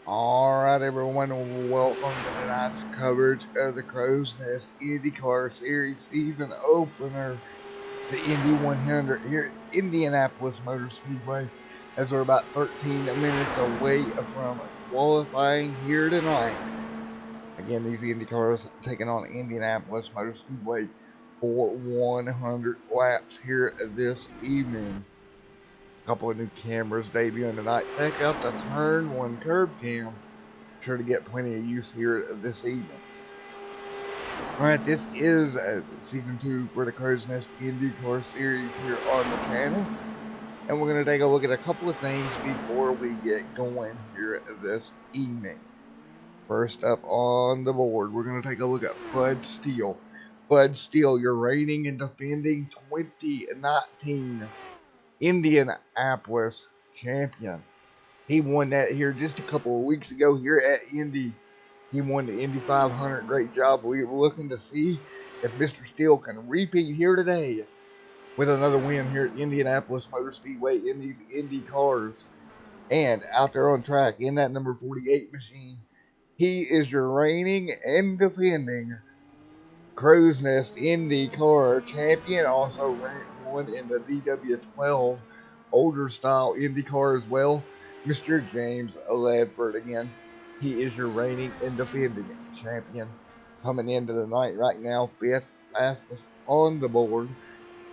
Alright everyone, welcome to tonight's coverage of the Crowsnest Indycar Series season opener, the Indy 100 here at Indianapolis Motor Speedway, as we're about 13 minutes away from qualifying here tonight. Again, these Indy cars taking on Indianapolis Motor Speedway for 100 laps here this evening. A couple of new cameras debuting tonight. Check out the turn one curb cam. Sure to get plenty of use here this evening. Alright, this is season 2 for the Crowsnest Indycar series here on the channel. And we're going to take a look at a couple of things before we get going here this evening. First up on the board, we're going to take a look at Bud Steele. Bud Steele, your reigning and defending 2019 Indianapolis champion. He won that here just a couple of weeks ago here at Indy. He won the Indy 500. Great job. We were looking to see if Mr. Steele can repeat here today with another win here at Indianapolis Motor Speedway in these Indy cars. And out there on track in that number 48 machine, he is your reigning and defending Crowsnest IndyCar champion. Also won in the DW12 older style IndyCar as well. Mr. James Ledford again. He is your reigning and defending champion. Coming into the night right now, fifth fastest on the board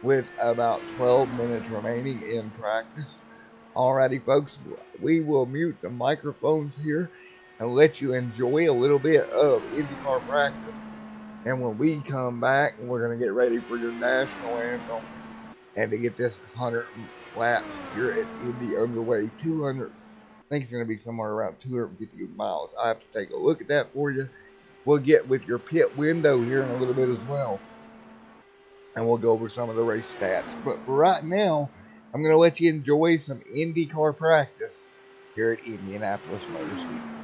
with about 12 minutes remaining in practice. Alrighty, folks, we will mute the microphones here and let you enjoy a little bit of IndyCar practice. And when we come back, we're going to get ready for your national anthem and to get this 100 laps here at Indy underway. 200, I think it's going to be somewhere around 250 miles. I have to take a look at that for you. We'll get with your pit window here in a little bit as well. And we'll go over some of the race stats. But for right now, I'm going to let you enjoy some IndyCar practice here at Indianapolis Motor Speedway.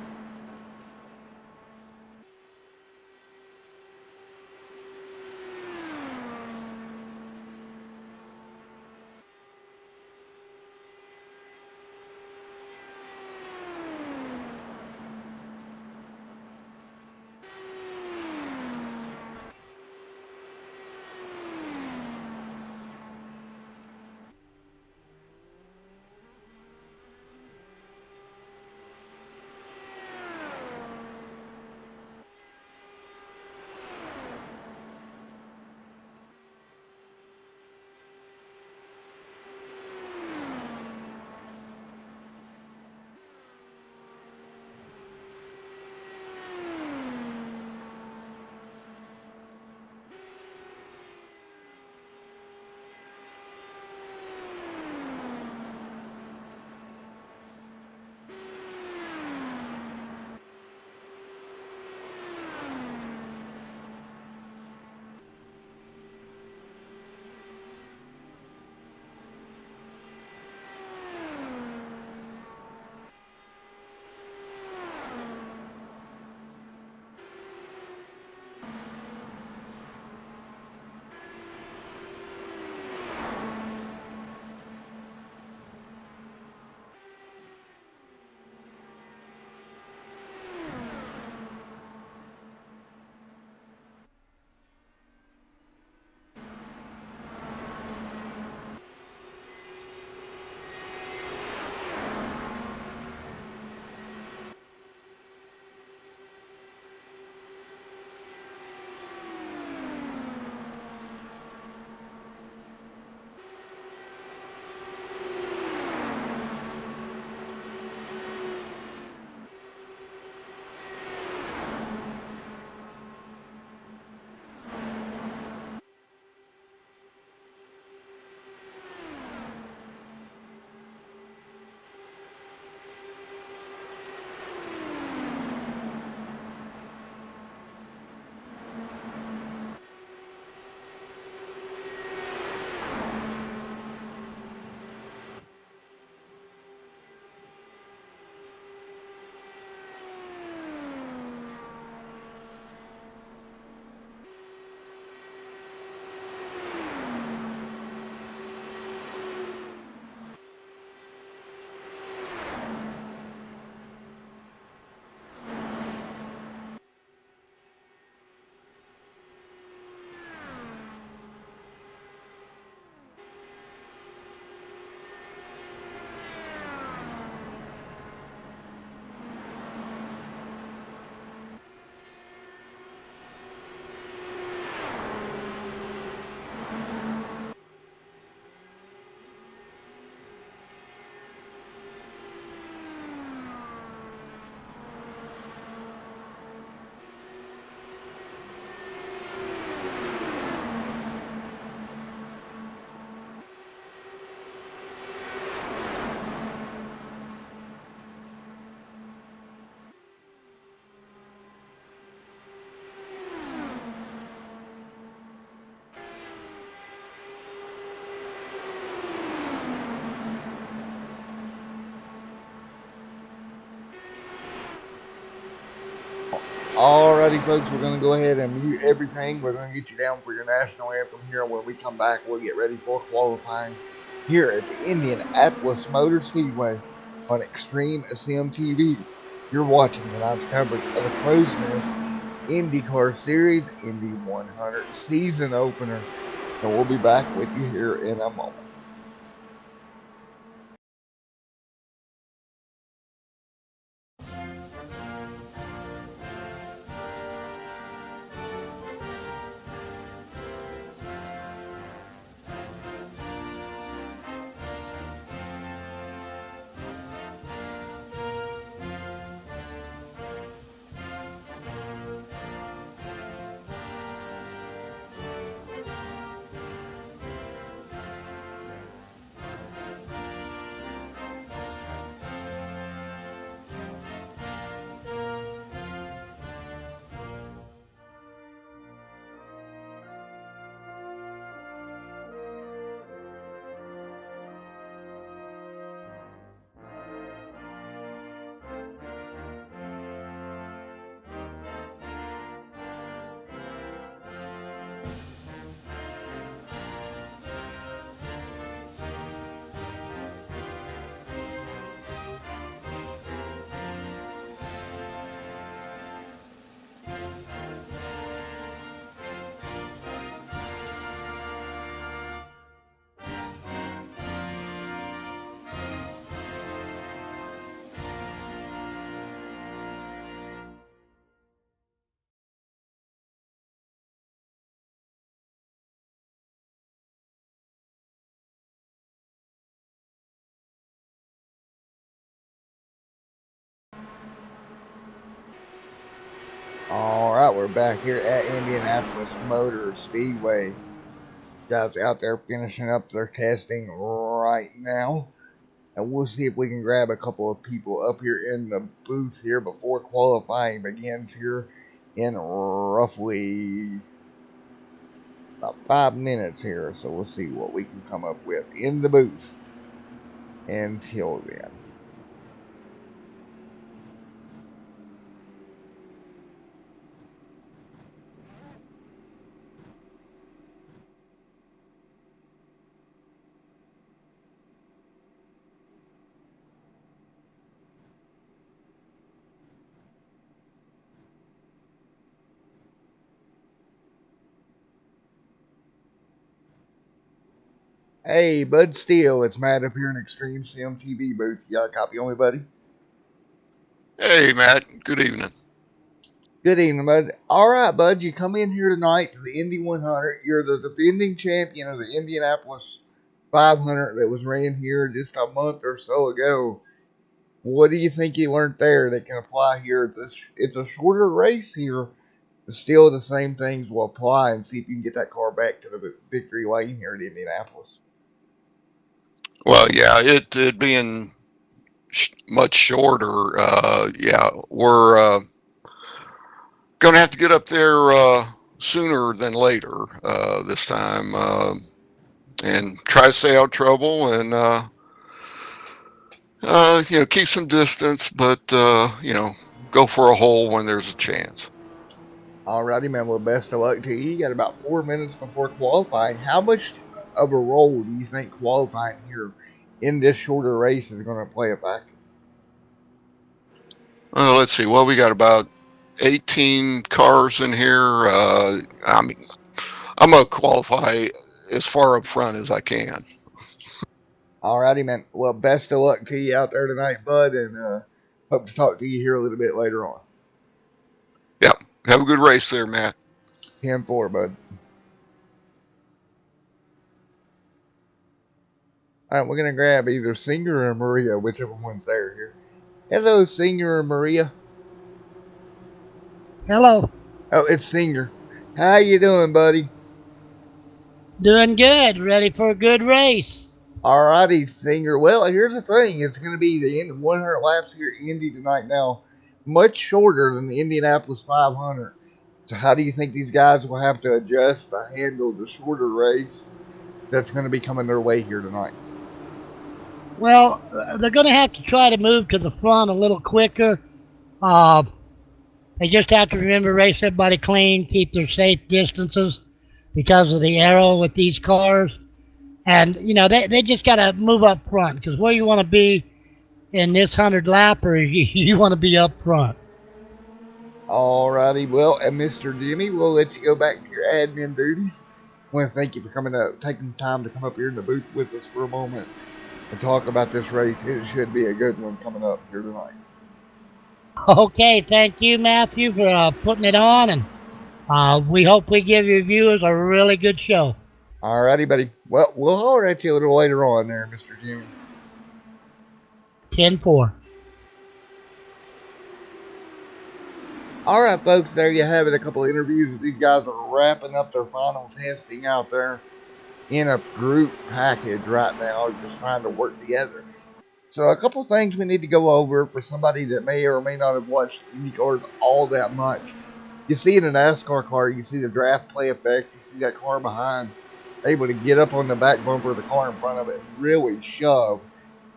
Alrighty, folks, we're going to go ahead and mute everything. We're going to get you down for your national anthem here. When we come back, we'll get ready for qualifying here at the Indianapolis Motor Speedway on Extreme Sim TV. You're watching tonight's coverage of the Crowsnest Indycar Series Indy 100 season opener. And we'll be back with you here in a moment. All right, we're back here at Indianapolis Motor Speedway. Guys out there finishing up their testing right now. And we'll see if we can grab a couple of people up here in the booth here before qualifying begins here in roughly about 5 minutes here. So we'll see what we can come up with in the booth until then. Hey, Bud Steele, it's Matt up here in Extreme Sim TV booth. You got a copy on me, buddy? Hey, Matt. Good evening. Good evening, Bud. All right, Bud, you come in here tonight to the Indy 100. You're the defending champion of the Indianapolis 500 that was ran here just a month or so ago. What do you think you learned there that can apply here? It's a shorter race here, but still the same things will apply, and see if you can get that car back to the victory lane here at Indianapolis. Well, yeah, it being much shorter, yeah, we're going to have to get up there sooner than later this time and try to stay out of trouble and, keep some distance, but, go for a hole when there's a chance. Alrighty, man. Well, best of luck to you. You got about 4 minutes before qualifying. How much of a role do you think qualifying here in this shorter race is going to play a factor? Let's see. Well, we got about 18 cars in here. I mean, I'm going to qualify as far up front as I can. Alrighty, man. Well, best of luck to you out there tonight, bud, and hope to talk to you here a little bit later on. Yeah. Have a good race there, Matt. 10-4, bud. All right, we're going to grab either Singer or Maria, whichever one's there here. Hello, Singer or Maria. Hello. Oh, it's Singer. How you doing, buddy? Doing good. Ready for a good race. Alrighty, Singer. Well, here's the thing. It's going to be the end of 100 laps here at Indy tonight now. Much shorter than the Indianapolis 500. So how do you think these guys will have to adjust to handle the shorter race that's going to be coming their way here tonight? Well, they're going to have to try to move to the front a little quicker. They just have to remember to race everybody clean, keep their safe distances because of the arrow with these cars. And, they just got to move up front because where you want to be in this 100 lapper, you want to be up front. Alrighty, well, and Mr. Jimmy, we'll let you go back to your admin duties. I want to thank you for coming up, taking time to come up here in the booth with us for a moment and talk about this race. It should be a good one coming up here tonight. Okay, thank you, Matthew, for putting it on, and we hope we give your viewers a really good show. Alrighty, buddy. Well, we'll holler at you a little later on there, Mr. Jimmy. 10-4. All right, folks, there you have it. A couple of interviews. These guys are wrapping up their final testing out there in a group package right now, just trying to work together. So a couple things we need to go over for somebody that may or may not have watched IndyCars all that much. You see in a NASCAR car, you see the draft play effect. You see that car behind able to get up on the back bumper of the car in front of it and really shove.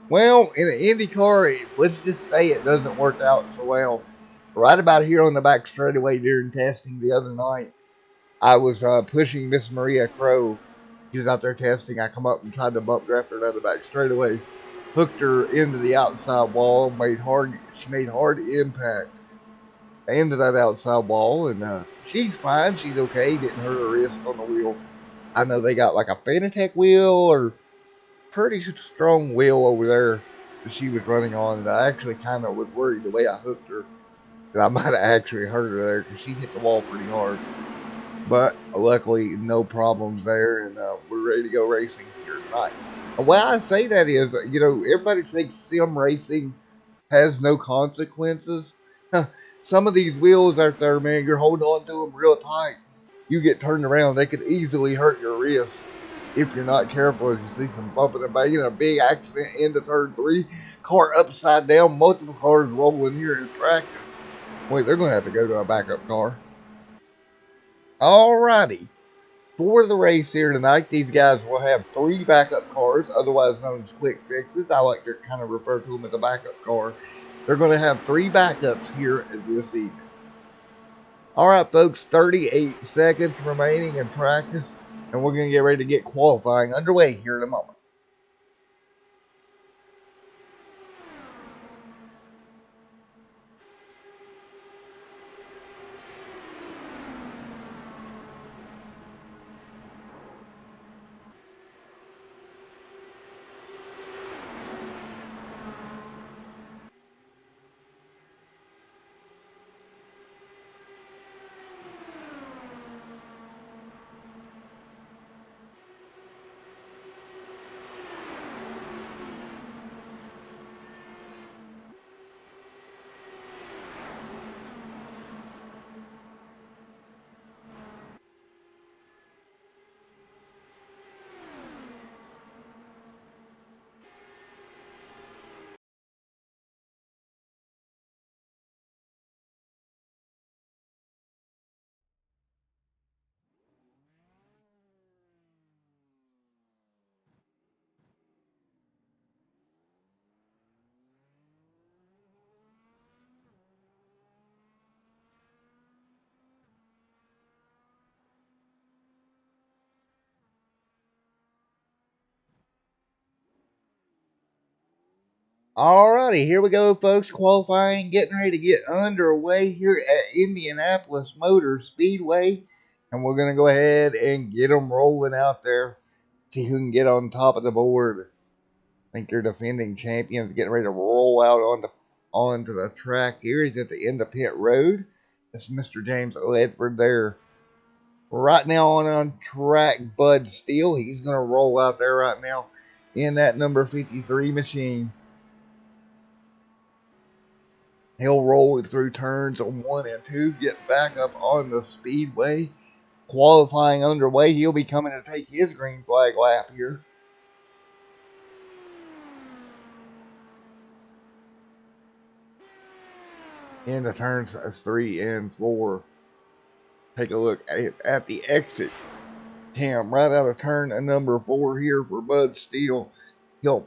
Well, in an IndyCar, let's just say it doesn't work out so well. Right about here on the back straightaway during testing the other night, I was pushing Miss Maria Crow. She was out there testing. I come up and tried to bump draft her down the back straightaway, hooked her into the outside wall, she made hard impact into that outside wall, and she's fine. She's okay. Didn't hurt her wrist on the wheel. I know they got like a Fanatec wheel or pretty strong wheel over there that she was running on, and I actually kind of was worried the way I hooked her that I might have actually hurt her there because she hit the wall pretty hard. But luckily, no problems there, and we're ready to go racing here tonight. Why I say that is, everybody thinks sim racing has no consequences. Some of these wheels out there, man, you're holding on to them real tight. You get turned around, they could easily hurt your wrist if you're not careful. As you see some bumping and banging, a big accident into turn 3, car upside down, multiple cars rolling here in practice. Wait, they're going to have to go to a backup car. Alrighty. For the race here tonight, these guys will have 3 backup cars, otherwise known as quick fixes. I like to kind of refer to them as a backup car. They're going to have 3 backups here this evening. All right, folks, 38 seconds remaining in practice, and we're going to get ready to get qualifying underway here in a moment. Alrighty, here we go, folks. Qualifying, getting ready to get underway here at Indianapolis Motor Speedway. And we're going to go ahead and get them rolling out there. See who can get on top of the board. I think they're defending champions getting ready to roll out onto the track here. He's at the end of pit road. That's Mr. James Ledford there. Right now on track, Bud Steele. He's going to roll out there right now in that number 53 machine. He'll roll it through turns 1 and 2, get back up on the speedway. Qualifying underway. He'll be coming to take his green flag lap here. Into turns 3 and 4. Take a look at the exit cam right out of turn number 4 here for Bud Steele. He'll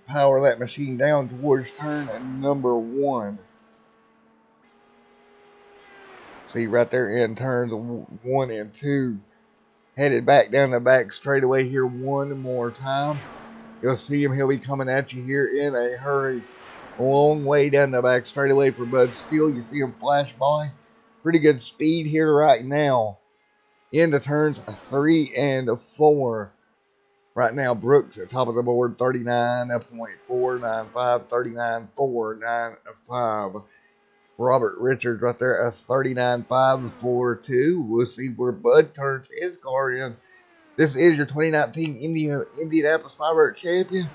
power that machine down towards turn number 1. See right there in turns 1 and 2. Headed back down the back straightaway here one more time. You'll see him. He'll be coming at you here in a hurry. A long way down the back straightaway for Bud Steele. You see him flash by. Pretty good speed here right now. In the turns 3 and 4. Right now, Brooks at top of the board, 39.495, 39.495. Robert Richards right there at 39.542. We'll see where Bud turns his car in. This is your 2019 Indianapolis 500 champion,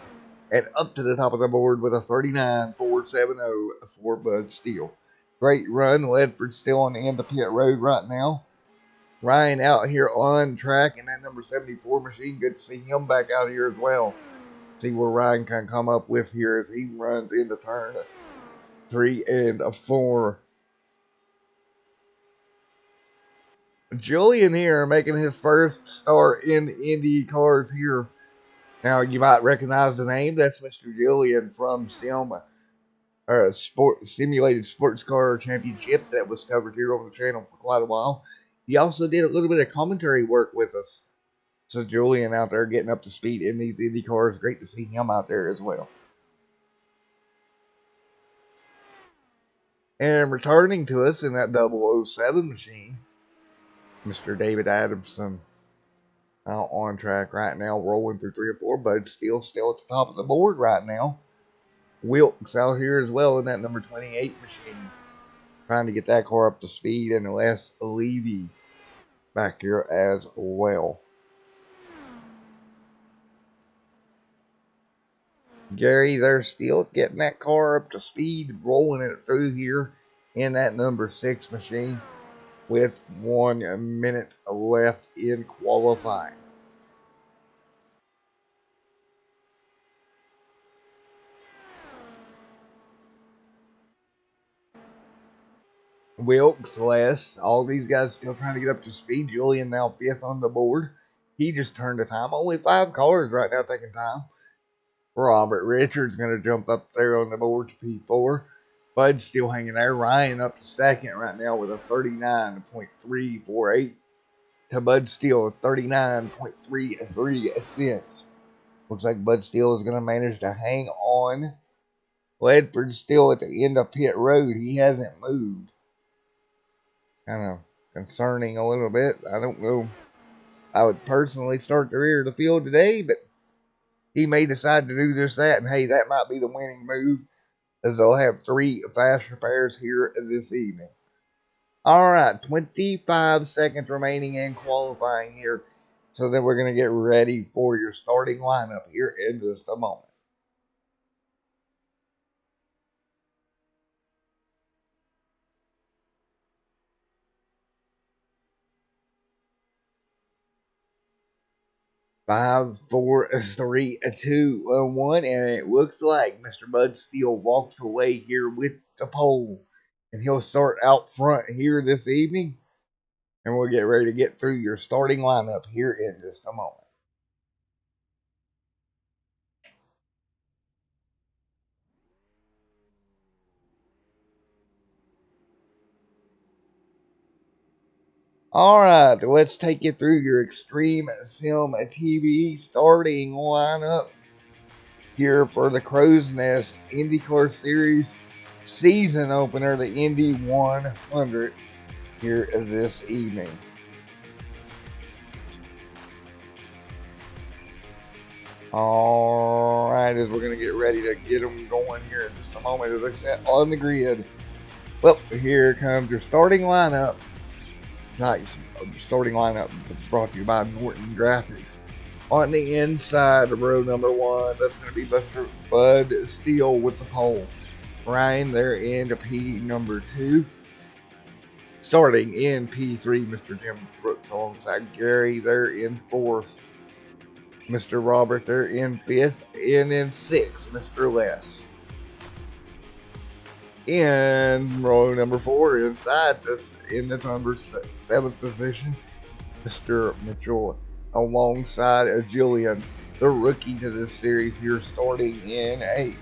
and up to the top of the board with a 39.470 for Bud Steele. Great run. Ledford still on the end of pit road right now. Ryan out here on track in that number 74 machine. Good to see him back out here as well. See where Ryan can come up with here as he runs into turn 3 and 4. Julian here making his first start in Indy cars here. Now you might recognize the name. That's Mr. Julian from Simulated Sports Car Championship that was covered here on the channel for quite a while. He also did a little bit of commentary work with us. So Julian out there getting up to speed in these Indy cars. Great to see him out there as well. And returning to us in that 007 machine, Mr. David Adamson out on track right now, rolling through 3 or 4. Bud still at the top of the board right now. Wilkes out here as well in that number 28 machine, trying to get that car up to speed, and Les Levy back here as well. Gary, they're still getting that car up to speed, rolling it through here in that number 6 machine with 1 minute left in qualifying. Wilkes, Les, all these guys still trying to get up to speed. Julian now 5th on the board. He just turned the time. Only 5 cars right now taking time. Robert Richards going to jump up there on the board to P4. Bud's still hanging there. Ryan up to 2nd right now with a 39.348 to Bud Steele, 39.33 cents. Looks like Bud Steele is going to manage to hang on. Ledford's still at the end of pit road. He hasn't moved. Kind of concerning a little bit. I don't know. I would personally start the rear of the field today, but he may decide to do just that, and hey, that might be the winning move, as they'll have 3 fast repairs here this evening. Alright, 25 seconds remaining in qualifying here, so then we're going to get ready for your starting lineup here in just a moment. Five, four, three, two, one, and it looks like Mr. Bud Steele walks away here with the pole, and he'll start out front here this evening, and we'll get ready to get through your starting lineup here in just a moment. Alright, let's take you through your Extreme Sim TV starting lineup here for the Crowsnest Indycar Series season opener, the Indy 100 here this evening. Alright, as we're going to get ready to get them going here in just a moment as they set on the grid. Well, here comes your starting lineup. Starting lineup brought to you by Norton Graphics. On the inside of row number 1, that's going to be Mr. Bud Steele with the pole. Ryan there in P number 2. Starting in P3, Mr. Jim Brooks alongside Gary there in 4th. Mr. Robert there in 5th. And in 6th, Mr. Les. In row number 4, inside this, in the number 7th position, Mr. Mitchell alongside Julian, the rookie to this series here, starting in 8th.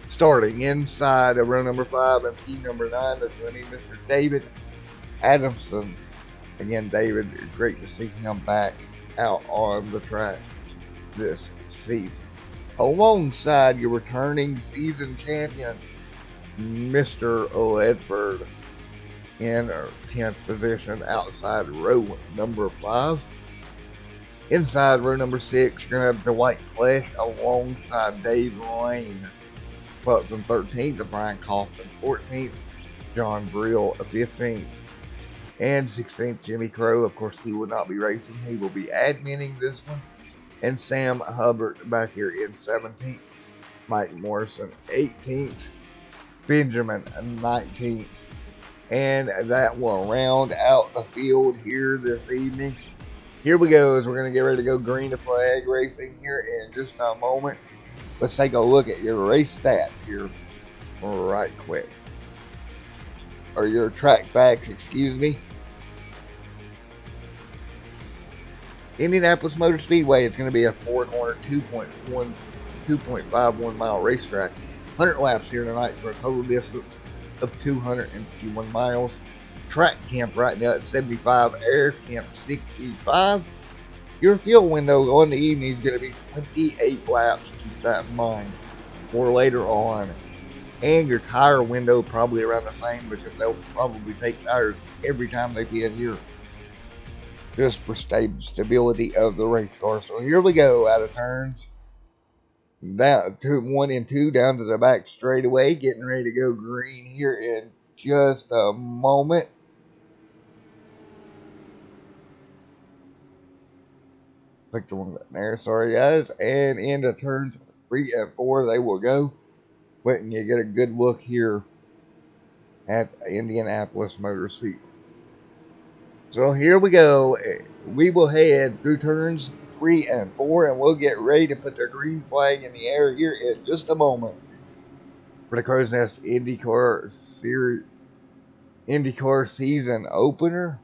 Starting inside of row number 5 and P number 9, that's going to be Mr. David Adamson. Again, David, great to see him back out on the track this season. Alongside your returning season champion, Mr. Ledford, in 10th position outside row number 5. Inside row number 6, you're going to have Dwight Flesh alongside Dave Lane. Buxton 13th, Brian Kaufman 14th, John Brill 15th, and 16th, Jimmy Crow. Of course, he will not be racing. He will be adminning this one. And Sam Hubbard back here in 17th, Mike Morrison 18th, Benjamin 19th. And that will round out the field here this evening. Here we go as we're going to get ready to go green to flag racing here in just a moment. Let's take a look at your race stats here right quick. Or your track facts, excuse me. Indianapolis Motor Speedway is going to be a 4-corner 2.51 mile racetrack. 100 laps here tonight for a total distance of 251 miles. Track camp right now at 75, air camp 65. Your fuel window on the evening is going to be 28 laps, keep that in mind, for later on. And your tire window probably around the same, because they'll probably take tires every time they get here, just for stability of the race car. So here we go, out of turns. Down to 1 and 2 down to the back straightaway, getting ready to go green here in just a moment. Click the one button there, sorry guys. And into turns 3 and 4 they will go. Letting you get a good look here at Indianapolis Motor Speedway. So here we go. We will head through turns 3 and 4, and we'll get ready to put the green flag in the air here in just a moment for the Crowsnest IndyCar season opener.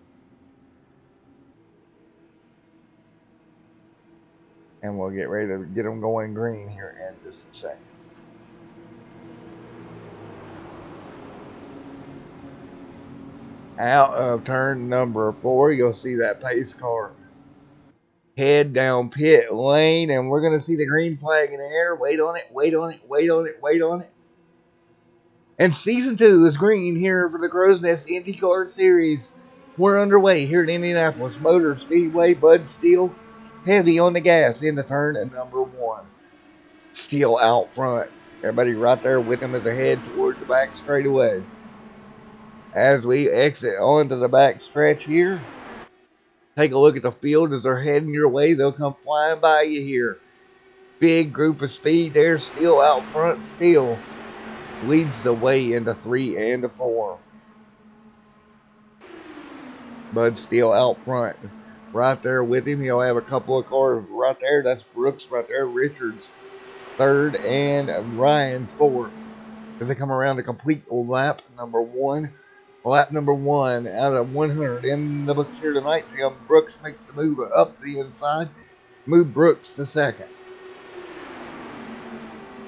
And we'll get ready to get them going green here in just a second. Out of turn number 4, you'll see that pace car head down pit lane, and we're going to see the green flag in the air. Wait on it, wait on it, wait on it, wait on it. And season 2 is green here for the Crowsnest IndyCar Series. We're underway here at Indianapolis Motor Speedway. Bud Steele heavy on the gas into turn number 1. Steele out front. Everybody right there with him as they head towards the back straightaway. As we exit onto the back stretch here, take a look at the field as they're heading your way. They'll come flying by you here. Big group of speed there. Steele out front. Steele leads the way into 3 and 4. Bud Steele out front. Right there with him. He'll have a couple of cars right there. That's Brooks right there. Richards 3rd and Ryan 4th. As they come around to complete lap number 1. Lap number 1 out of 100 in the books here tonight. Jim Brooks makes the move up the inside. Move Brooks to 2nd.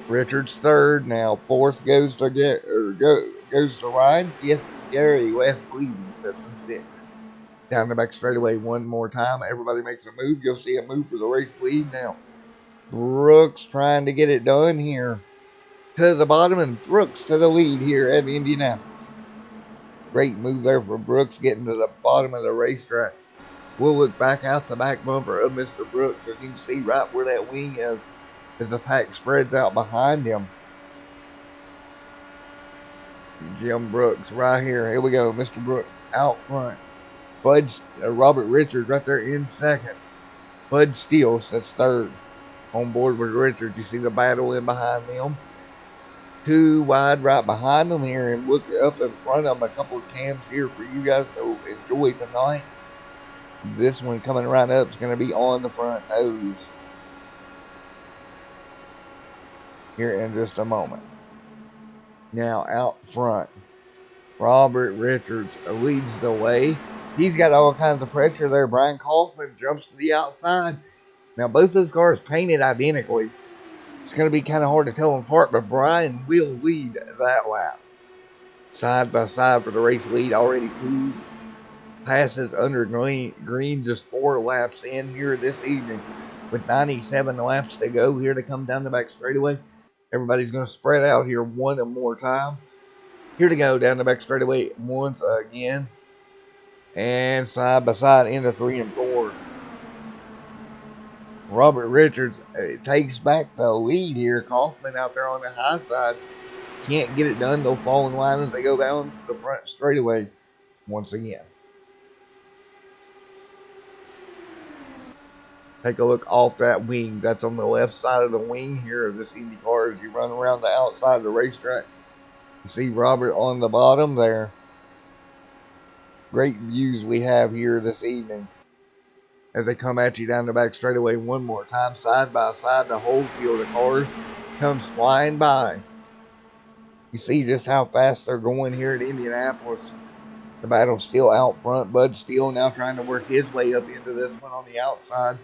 Richards 3rd. Now 4th goes to Ryan. 5th, Gary West leading, sets in 6th. Down the back straightaway one more time. Everybody makes a move. You'll see a move for the race lead now. Brooks trying to get it done here to the bottom, and Brooks to the lead here at Indianapolis. Great move there for Brooks, getting to the bottom of the racetrack. We'll look back out the back bumper of Mr. Brooks, as you can see right where that wing is, as the pack spreads out behind him. Jim Brooks right here. Here we go. Mr. Brooks out front. Robert Richards right there in 2nd. Bud Steele sits 3rd. On board with Richards. You see the battle in behind them. 2 wide right behind them here, and look up in front of them. A couple of cams here for you guys to enjoy tonight. This one coming right up is going to be on the front nose here in just a moment. Now out front, Robert Richards leads the way. He's got all kinds of pressure there. Brian Kaufman jumps to the outside. Now both those cars painted identically. It's going to be kind of hard to tell them apart, but Brian will lead that lap. Side by side for the race lead. Already 2 passes under green just 4 laps in here this evening with 97 laps to go here to come down the back straightaway. Everybody's going to spread out here one more time. Here to go down the back straightaway once again. And side by side into 3 and 4. Robert Richards takes back the lead here. Kaufman out there on the high side can't get it done. They'll fall in line as they go down the front straightaway once again. Take a look off that wing. That's on the left side of the wing here of this Indycar as you run around the outside of the racetrack. You see Robert on the bottom there. Great views we have here this evening as they come at you down the back straightaway one more time, side by side. The whole field of cars comes flying by. You see just how fast they're going here at Indianapolis. The battle's still out front. Bud Steele now trying to work his way up into this one on the outside.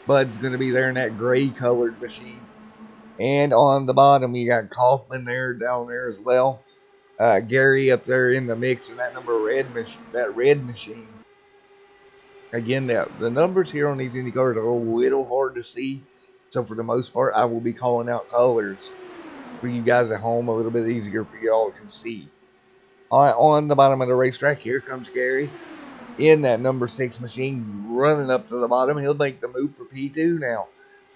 Bud's going to be there in that gray colored machine. And on the bottom, you got Kaufman there down there as well. Gary up there in the mix in that red machine. Again, the numbers here on these IndyCars are a little hard to see. So for the most part, I will be calling out colors for you guys at home, a little bit easier for you all to see. All right, on the bottom of the racetrack, here comes Gary in that number 6 machine, running up to the bottom. He'll make the move for P2 now.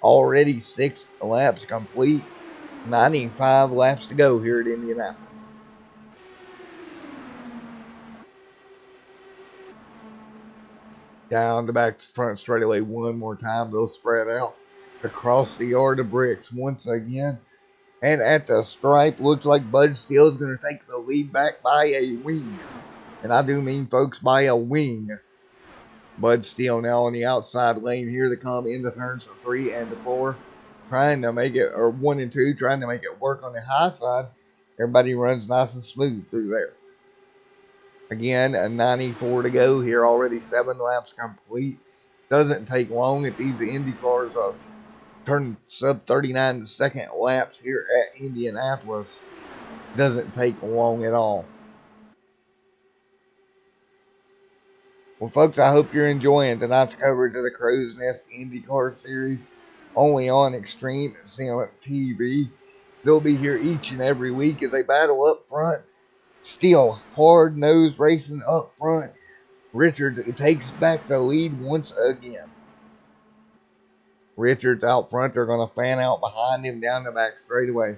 Already 6 laps complete. 95 laps to go here at Indianapolis. Down the back front straightaway one more time. They'll spread out across the yard of bricks once again. And at the stripe, looks like Bud Steele is going to take the lead back by a wing. And I do mean, folks, by a wing. Bud Steele now on the outside lane here to come into turns 3 and 4. Trying to make it, or 1 and 2, trying to make it work on the high side. Everybody runs nice and smooth through there. Again, a 94 to go here, already 7 laps complete. Doesn't take long at these Indy cars turning sub 39 second laps here at Indianapolis. Doesn't take long at all. Well, folks, I hope you're enjoying tonight's coverage of the Crowsnest IndyCar Series, only on Extreme Sim TV. They'll be here each and every week as they battle up front. Still hard-nosed racing up front. Richards takes back the lead once again. Richards out front. They're going to fan out behind him down the back straightaway.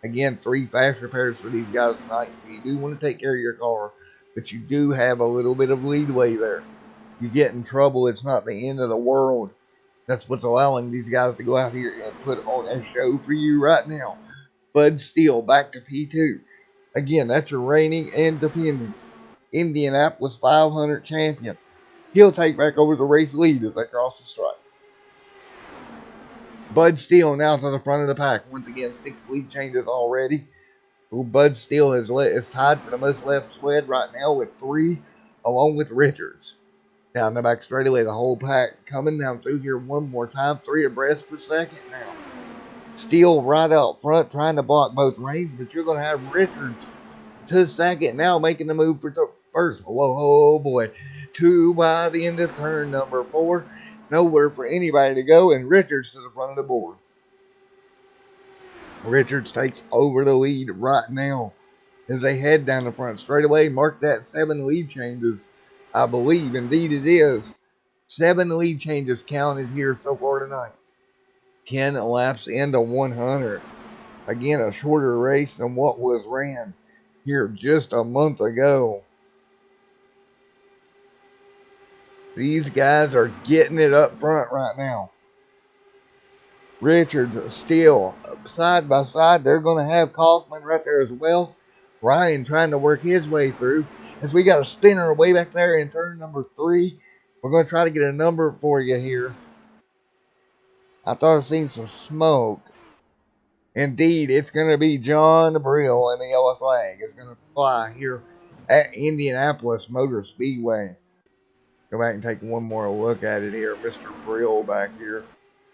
Again, 3 fast repairs for these guys tonight, so you do want to take care of your car, but you do have a little bit of leadway there. You get in trouble, it's not the end of the world. That's what's allowing these guys to go out here and put on a show for you right now. Bud Steele back to P2. Again, that's your reigning and defending Indianapolis 500 champion. He'll take back over the race lead as they cross the stripe. Bud Steele now to the front of the pack. Once again, 6 lead changes already. Well, Bud Steele is tied for the most laps led right now with 3, along with Richards. Down the back straightaway, the whole pack coming down through here one more time. 3 abreast per second now. Steele right out front trying to block both lanes, but you're going to have Richards to second now, making the move for first. Oh boy. 2 by the end of turn number 4. Nowhere for anybody to go, and Richards to the front of the board. Richards takes over the lead right now as they head down the front straightaway. Mark that, 7 lead changes. I believe, indeed it is. 7 lead changes counted here so far tonight. 10 laps into 100. Again, a shorter race than what was ran here just a month ago. These guys are getting it up front right now. Richards, Steele, side by side. They're going to have Kaufman right there as well. Ryan trying to work his way through. As we got a spinner way back there in turn number 3. We're going to try to get a number for you here. I thought I seen some smoke. Indeed, it's going to be John Brill, and the yellow flag is going to fly here at Indianapolis Motor Speedway. Go back and take one more look at it here. Mr. Brill back here.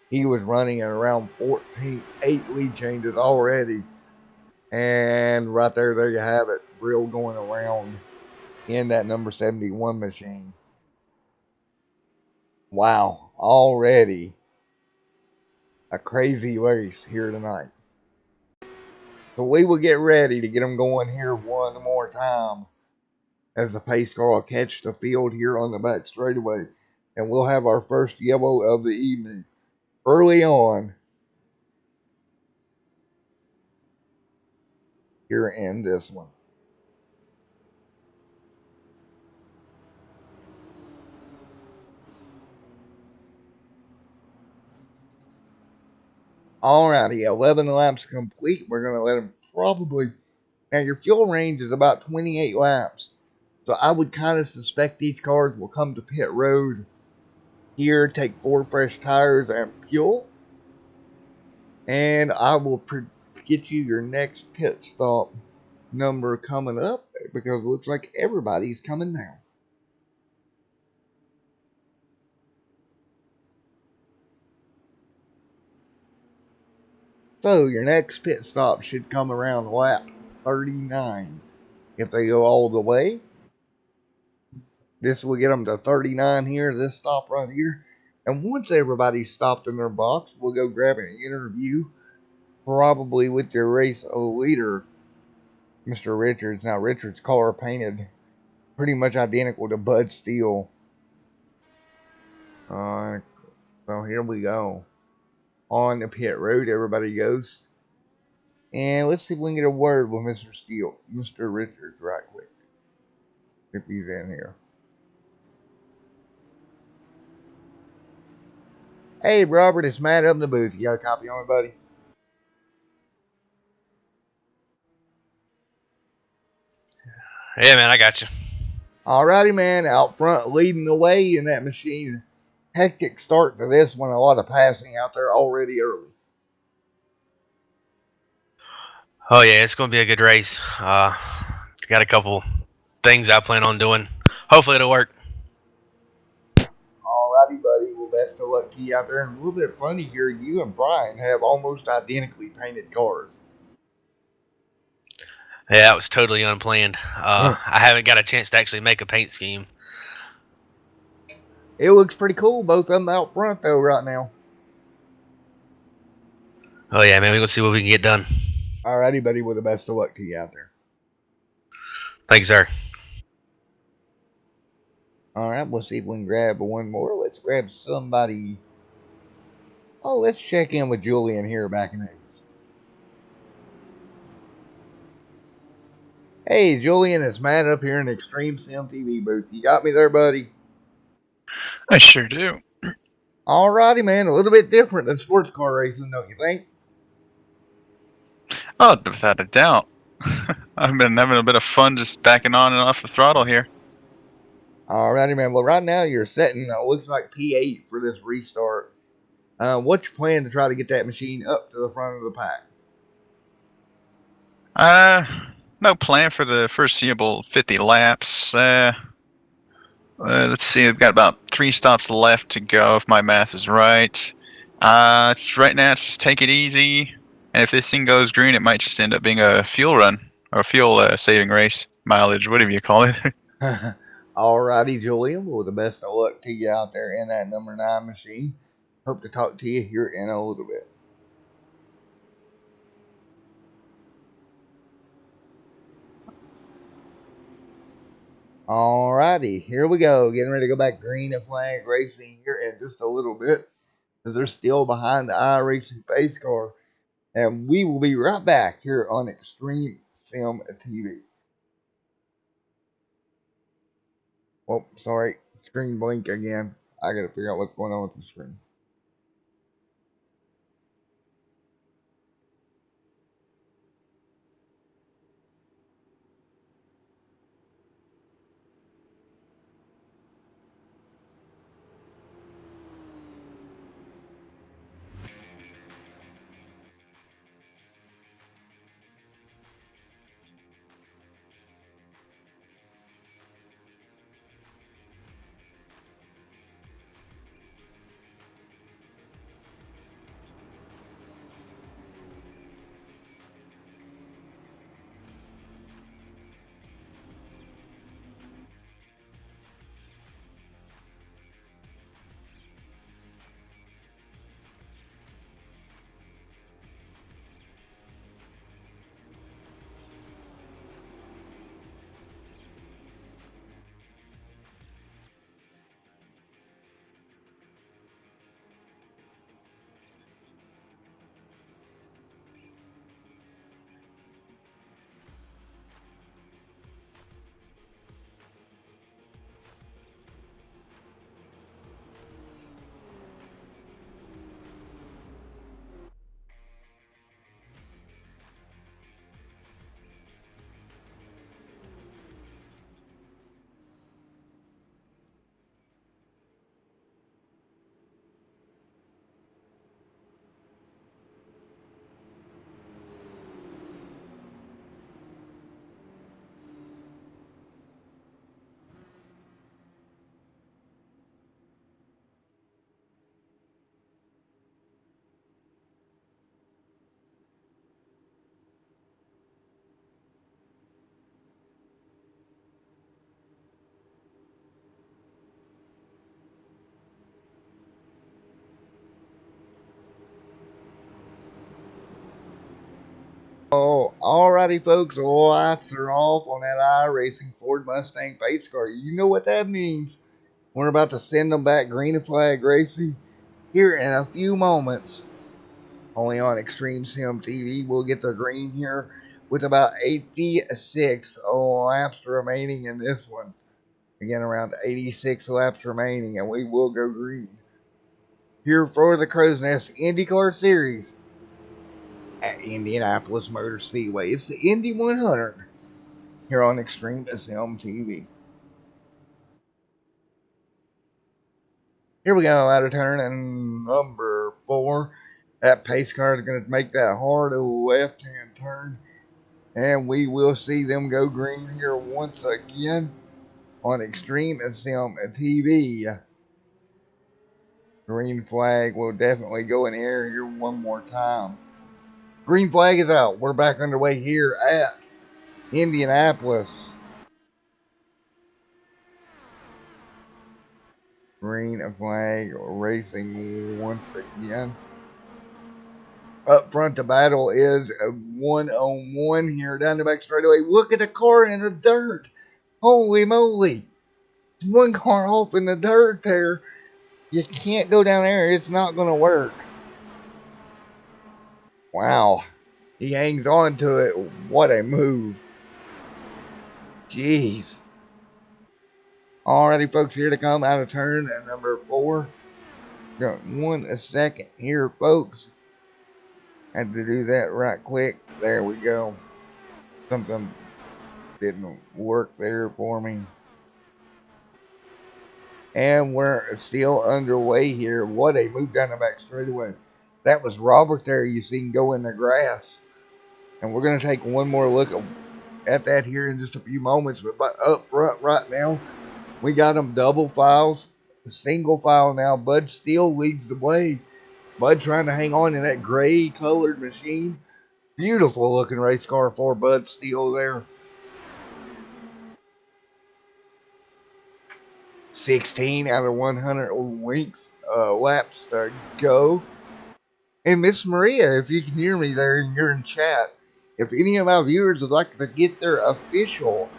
He was running at around 14th, 8 lead changes already. And right there you have it. Brill going around in that number 71 machine. Wow, already a crazy race here tonight. So we will get ready to get them going here one more time as the pace car will catch the field here on the back straightaway. And we'll have our first yellow of the evening early on here in this one. Alrighty, 11 laps complete. We're going to let them probably. Now, your fuel range is about 28 laps. So I would kind of suspect these cars will come to pit road here, take 4 fresh tires and fuel. And I will get you your next pit stop number coming up because it looks like everybody's coming now. So your next pit stop should come around lap 39. If they go all the way, this will get them to 39 here, this stop right here. And once everybody's stopped in their box, we'll go grab an interview, probably with your race leader, Mr. Richards. Now, Richards' car painted pretty much identical to Bud Steele. So here we go. On the pit road, everybody goes. And let's see if we can get a word with Mr. Steele, Mr. Richards, right quick, if he's in here. Hey, Robert, it's Matt up in the booth. You got a copy on me, buddy? Yeah, man, I got you. Alrighty, man, out front leading the way in that machine. Hectic start to this one. A lot of passing out there already early. Oh yeah, it's gonna be a good race. Got a couple things I plan on doing. Hopefully it'll work. Alrighty, buddy. Well, best of luck to you out there. And a little bit funny here, you and Brian have almost identically painted cars. Yeah, that was totally unplanned. I haven't got a chance to actually make a paint scheme. It looks pretty cool, both of them out front, though, right now. Oh yeah, man, we're gonna see what we can get done. Alrighty, buddy. Well, the best of luck to you out there. Thanks, sir. Alright, we'll see if we can grab one more. Let's grab somebody. Oh, let's check in with Julian here back in the East. Hey, Julian, it's Matt up here in the Extreme Sim TV booth. You got me there, buddy? I sure do. Alrighty, man. A little bit different than sports car racing, don't you think? Oh, without a doubt. I've been having a bit of fun just backing on and off the throttle here. Alrighty, man. Well, right now you're setting, looks like P8 for this restart. What's your plan to try to get that machine up to the front of the pack? No plan for the foreseeable 50 laps. Let's see, I've got about 3 stops left to go if my math is right. Right now, it's just take it easy. And if this thing goes green, it might just end up being a fuel run or fuel saving race, mileage, whatever you call it. Alrighty, Julian. Well, the best of luck to you out there in that number 9 machine. Hope to talk to you here in a little bit. Alrighty, here we go. Getting ready to go back green and flag racing here in just a little bit, because they're still behind the iRacing pace car. And we will be right back here on Extreme Sim TV. Oh, sorry. Screen blink again. I gotta figure out what's going on with the screen. Oh, alrighty, folks. Lights are off on that iRacing Ford Mustang pace car. You know what that means. We're about to send them back green flag racing here in a few moments. Only on Extreme Sim TV. We'll get the green here with about 86 laps remaining in this one. Again, around 86 laps remaining, and we will go green. Here for the Crowsnest Indycar Series at Indianapolis Motor Speedway. It's the Indy 100 here on Extreme Sim TV. Here we go, out of turn and number 4. That pace car is going to make that hard left-hand turn, and we will see them go green here once again on Extreme Sim TV. Green flag will definitely go in the air here one more time. Green flag is out. We're back underway here at Indianapolis. Green flag racing once again. Up front, the battle is a 1-on-1 here down the back straightaway. Look at the car in the dirt. Holy moly. One car off in the dirt there. You can't go down there. It's not going to work. Wow. He hangs on to it. What a move. Jeez. Alrighty, folks, here to come out of turn at number 4. Got 1 second here, folks. Had to do that right quick. There we go. Something didn't work there for me. And we're still underway here. What a move down the back straightaway. That was Robert there. You see him go in the grass. And we're going to take one more look at that here in just a few moments. But up front right now, we got them double files. Single file now. Bud Steele leads the way. Bud trying to hang on in that gray colored machine. Beautiful looking race car for Bud Steele there. 16 out of 100 laps to go. And Miss Maria, if you can hear me there and you're in chat, if any of my viewers would like to get their official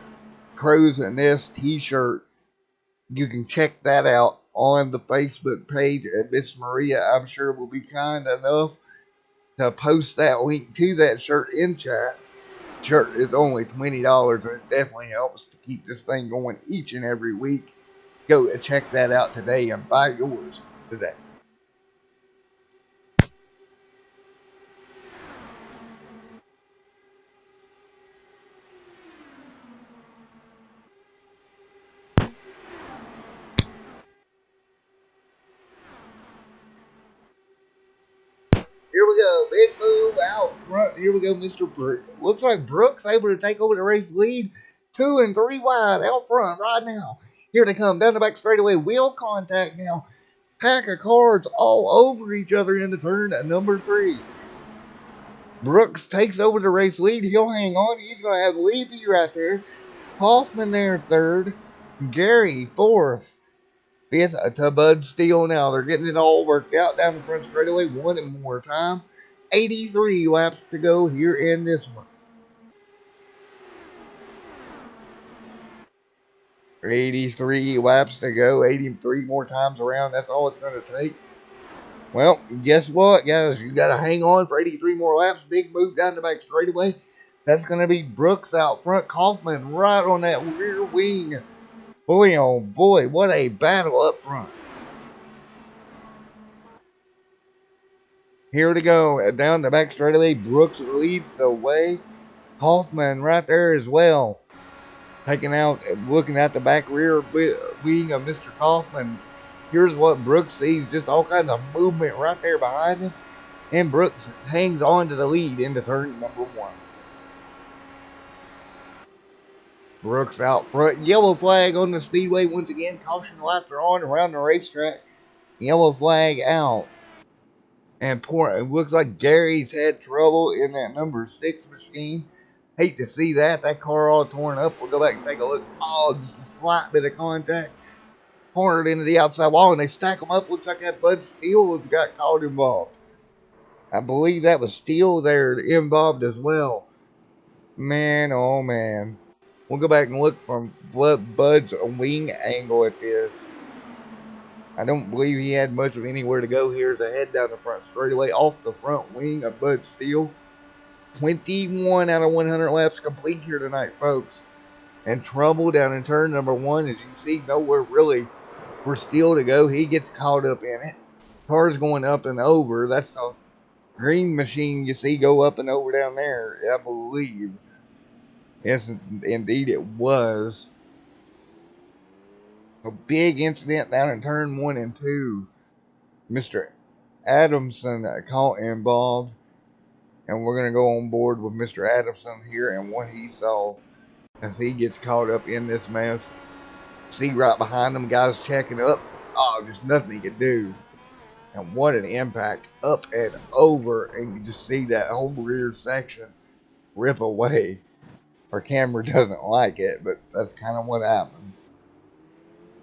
Crowsnest t-shirt, you can check that out on the Facebook page. And Miss Maria, I'm sure, will be kind enough to post that link to that shirt in chat. Shirt is only $20, and it definitely helps to keep this thing going each and every week. Go and check that out today and buy yours today. Here we go. Big move out front. Here we go, Mr. Brooks. Looks like Brooks able to take over the race lead. 2 and 3 wide out front right now. Here they come down the back straightaway. Wheel contact now. Pack of cars all over each other in the turn at number 3. Brooks takes over the race lead. He'll hang on. He's going to have Levy right there. Hoffman there 3rd. Gary 4th. 5th to Bud Steele now. They're getting it all worked out down the front straightaway. One more time. 83 laps to go here in this one. 83 laps to go. 83 more times around. That's all it's going to take. Well, guess what, guys? You got to hang on for 83 more laps. Big move down the back straightaway. That's going to be Brooks out front. Kaufman right on that rear wing. Boy, oh boy, what a battle up front. Here to go. Down the back straightaway, Brooks leads the way. Kaufman right there as well. Taking out, looking at the back rear wing of Mr. Kaufman. Here's what Brooks sees. Just all kinds of movement right there behind him. And Brooks hangs on to the lead into turn number 1. Brooks out front. Yellow flag on the speedway once again. Caution lights are on around the racetrack. Yellow flag out. And it looks like Gary's had trouble in that number 6 machine. Hate to see that. That car all torn up. We'll go back and take a look. Oh, just a slight bit of contact. Cornered into the outside wall, and they stack them up. Looks like that Bud Steele has got caught involved. I believe that was Steele there involved as well. Man, oh man. We'll go back and look from Bud's wing angle at this. I don't believe he had much of anywhere to go here as I head down the front straightaway off the front wing of Bud Steele. 21 out of 100 laps complete here tonight, folks. And trouble down in turn number one. As you can see, nowhere really for Steele to go. He gets caught up in it. Car's going up and over. That's the green machine you see go up and over down there, I believe. Yes, indeed it was. A big incident down in turn one and two. Mr. Adamson caught involved, and we're going to go on board with Mr. Adamson here and what he saw as he gets caught up in this mess. See right behind him, guys checking up. Oh, just nothing he could do. And what an impact up and over, and you just see that whole rear section rip away. Our camera doesn't like it, but that's kind of what happened.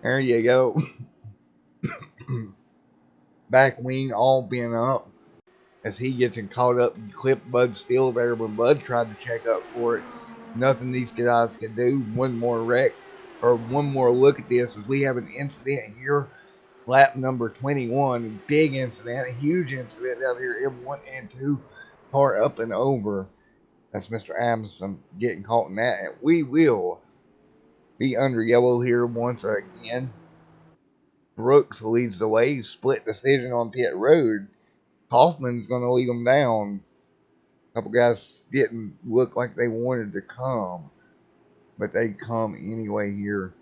There you go. Back wing all bent up as he gets caught up and clipped Bud Steele there when Bud tried to check up for it. Nothing these guys can do. One more wreck or one more look at this as we have an incident here. Lap number 21. Big incident. A huge incident down here in 1 and 2. Car up and over. That's Mr. Amundsen getting caught in that. And we will be under yellow here once again. Brooks leads the way. Split decision on pit road. Hoffman's going to lead them down. A couple guys didn't look like they wanted to come, but they come anyway here.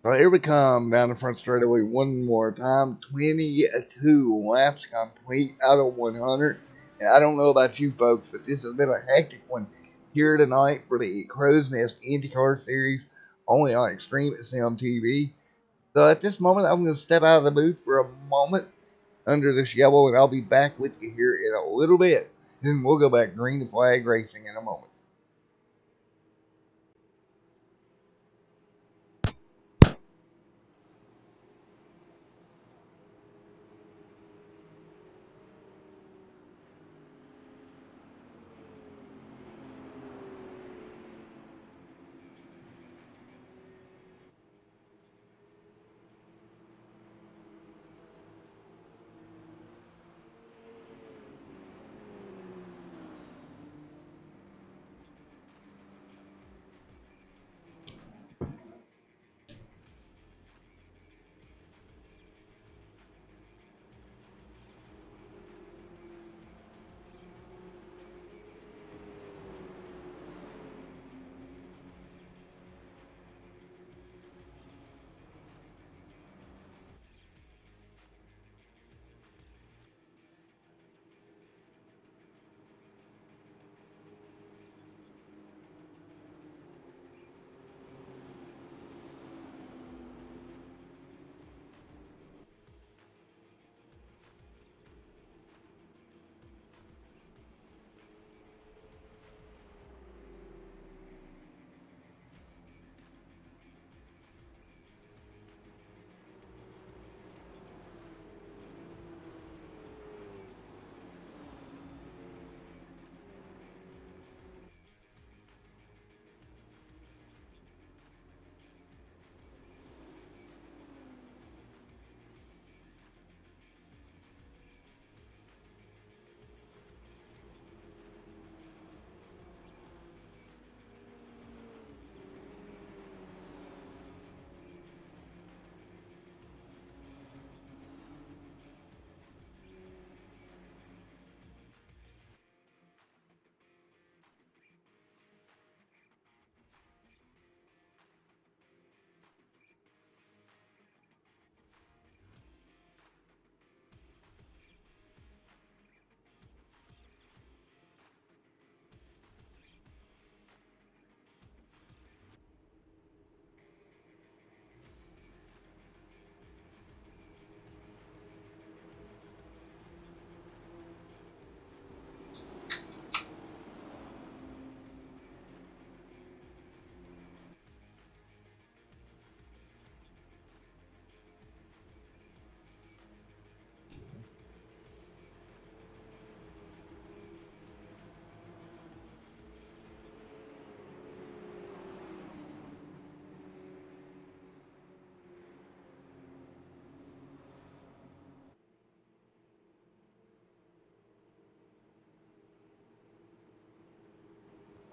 So here we come down the front straightaway one more time. 22 laps complete out of 100. And I don't know about you folks, but this has been a hectic one here tonight for the Crowsnest Indycar Series, only on Extreme Sim TV. So at this moment, I'm going to step out of the booth for a moment under this yellow, and I'll be back with you here in a little bit. Then we'll go back green flag racing in a moment.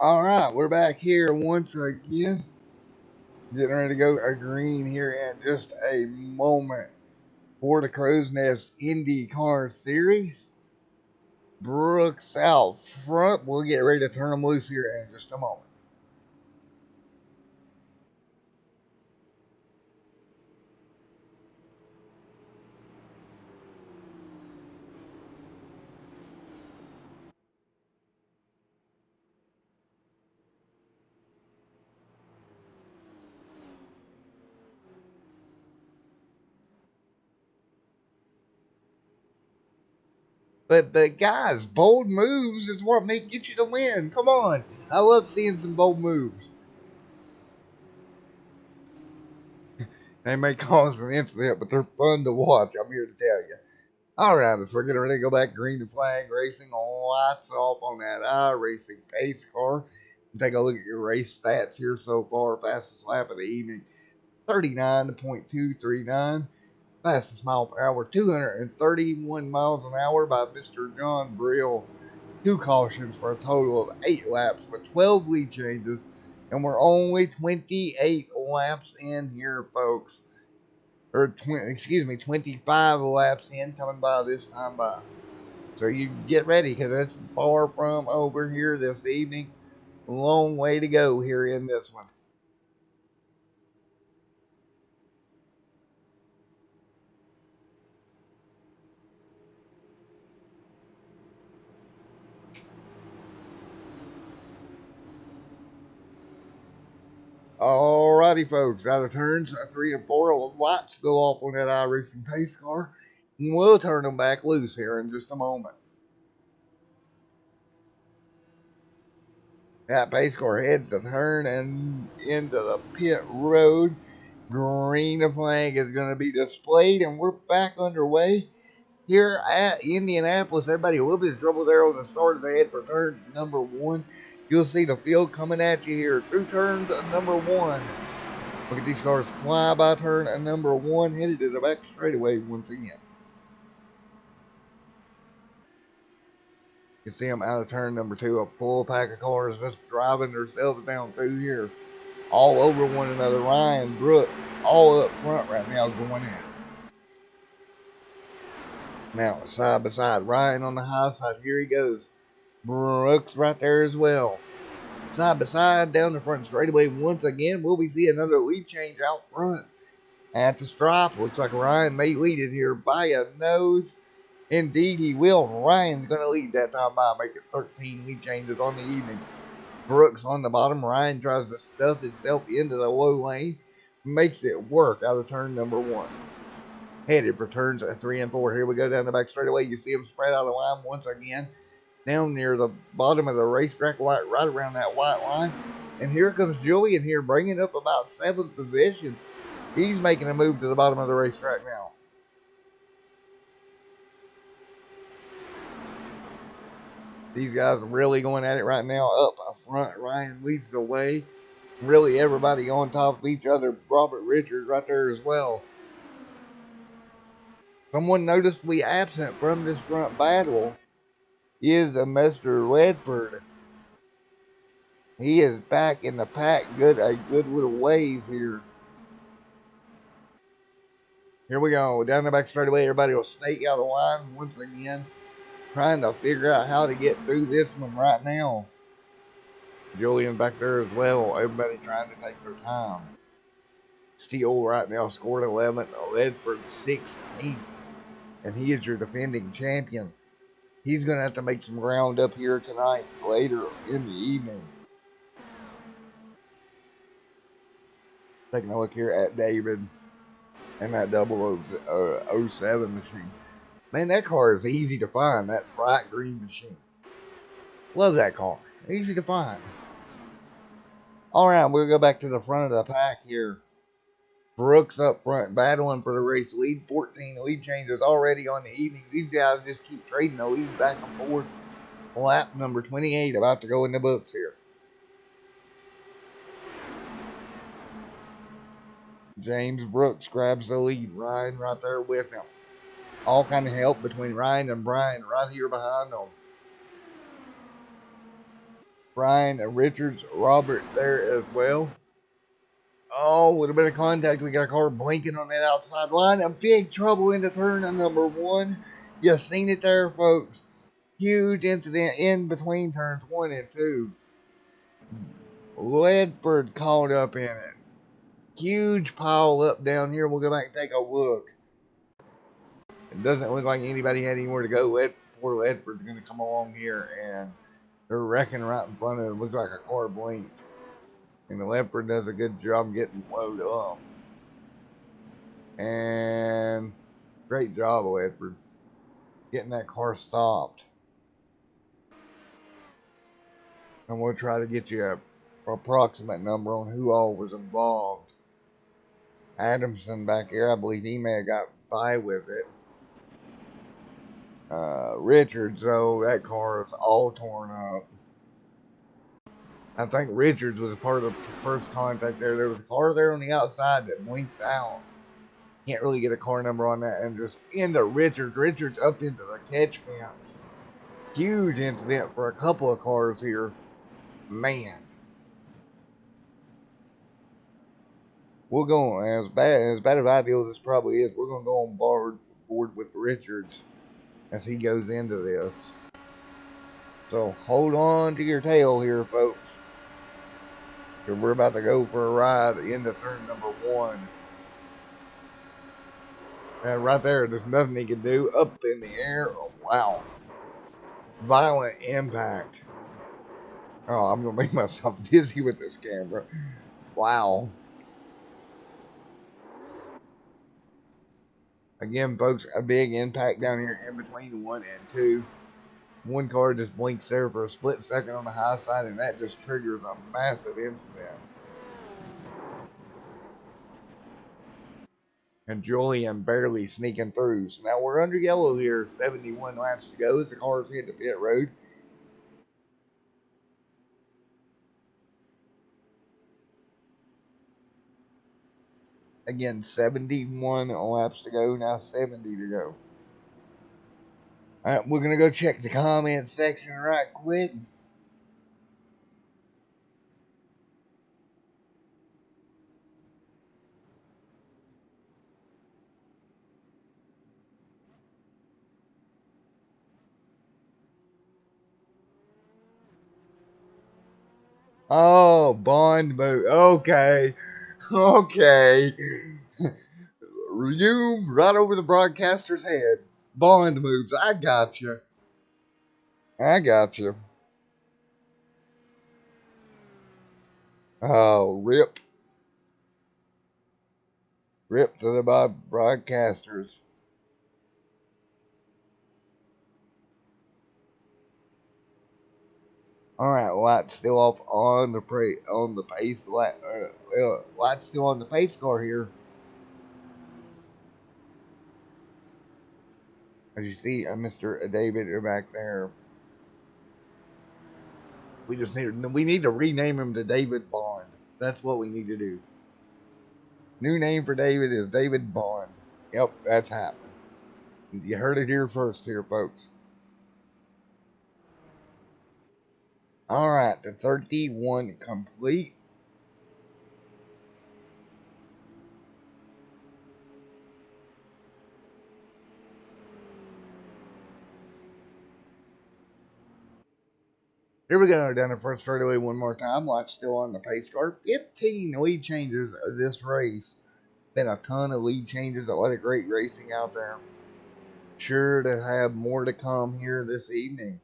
All right, we're back here once again. Getting ready to go a green here in just a moment for the Crowsnest Indycar Series. Brooks out front. We'll get ready to turn them loose here in just a moment. But guys, bold moves is what may get you the win. Come on. I love seeing some bold moves. They may cause an incident, but they're fun to watch. I'm here to tell you. All right, so we're getting ready to go back green to flag racing. Lights off on that iRacing pace car. Take a look at your race stats here so far. Fastest lap of the evening, 39.239. Fastest mile per hour, 231 miles an hour by Mr. John Brill. 2 cautions for a total of 8 laps with 12 lead changes. And we're only 28 laps in here, folks. Or, 25 laps in coming by this time by. So you get ready because it's far from over here this evening. Long way to go here in this one. Alrighty, folks. Out of turns 3 and 4, lights go off on that iRacing pace car. We'll turn them back loose here in just a moment. That pace car heads to turn and into the pit road. Green flag is going to be displayed, and we're back underway here at Indianapolis. Everybody a little bit of trouble there on the start of the head for turn number 1. You'll see the field coming at you here through turns number 1. Look at these cars fly by turn number 1, headed to the back straightaway once again. You see them out of turn number 2, a full pack of cars just driving themselves down through here, all over one another. Ryan, Brooks, all up front right now going in. Now, side by side, Ryan on the high side, here he goes. Brooks right there as well. Side by side, down the front straightaway once again. Will we see another lead change out front? At the stripe, looks like Ryan may lead it here by a nose. Indeed, he will. Ryan's going to lead that time by making 13 lead changes on the evening. Brooks on the bottom. Ryan tries to stuff himself into the low lane. Makes it work out of turn number 1. Headed for turns 3 and 4. Here we go down the back straightaway. You see him spread out of line once again. Down near the bottom of the racetrack, right around that white line. And here comes Julian here, bringing up about 7th position. He's making a move to the bottom of the racetrack now. These guys are really going at it right now. Up front, Ryan leads the way. Really everybody on top of each other. Robert Richards right there as well. Someone noticeably absent from this front battle is a Mr. Ledford. He is back in the pack a good little ways here. Here we go. Down the back straightaway, everybody will snake out of line once again. Trying to figure out how to get through this one right now. Julian back there as well. Everybody trying to take their time. Steele right now scored 11. Ledford 16. And he is your defending champion. He's going to have to make some ground up here tonight, later in the evening. Taking a look here at David and that 007 machine. Man, that car is easy to find, that bright green machine. Love that car. Easy to find. Alright, we'll go back to the front of the pack here. Brooks up front, battling for the race lead. 14 lead changes already on the evening. These guys just keep trading the lead back and forth. Lap number 28 about to go in the books here. James Brooks grabs the lead. Ryan right there with him. All kind of help between Ryan and Brian right here behind them. Brian Richards, Robert there as well. Oh, with a bit of contact, we got a car blinking on that outside line. A big trouble into turn number 1. You seen it there, folks. Huge incident in between turns 1 and 2. Ledford caught up in it. Huge pile up down here. We'll go back and take a look. It doesn't look like anybody had anywhere to go. Poor Ledford's going to come along here, and they're wrecking right in front of it. It looks like a car blinked. And the Ledford does a good job getting loaded up. And great job, Ledford, getting that car stopped. And we'll try to get you an approximate number on who all was involved. Adamson back here, I believe he may have got by with it. Richards, though, that car is all torn up. I think Richards was a part of the first contact there. There was a car there on the outside that blinks out. Can't really get a car number on that. And just into Richards. Richards up into the catch fence. Huge incident for a couple of cars here. Man. We'll go on. As bad as I feel this probably is, we're going to go on board with Richards as he goes into this. So hold on to your tail here, folks. Because we're about to go for a ride into turn number 1. And right there, there's nothing he can do. Up in the air. Oh, wow. Violent impact. Oh, I'm going to make myself dizzy with this camera. Wow. Again, folks, a big impact down here in between 1 and 2. One car just blinks there for a split second on the high side, and that just triggers a massive incident. And Julian barely sneaking through. So now we're under yellow here. 71 laps to go as the cars hit the pit road. Again, 71 laps to go. Now 70 to go. All right, we're going to go check the comment section right quick. Oh, Bond move. Okay. Okay. You right over the broadcaster's head. Bond moves. I got you. I got you. Oh, rip. Rip to the broadcasters. All right, lights still off on the pace. Lights still on the pace car here. As you see, Mr. David back there. We need to rename him to David Bond. That's what we need to do. New name for David is David Bond. Yep, that's happening. You heard it here first, here, folks. All right, the 31 complete. Here we go, down the first straightaway one more time. Lights still on the pace car. 15 lead changes of this race. Been a ton of lead changes. A lot of great racing out there. Sure to have more to come here this evening.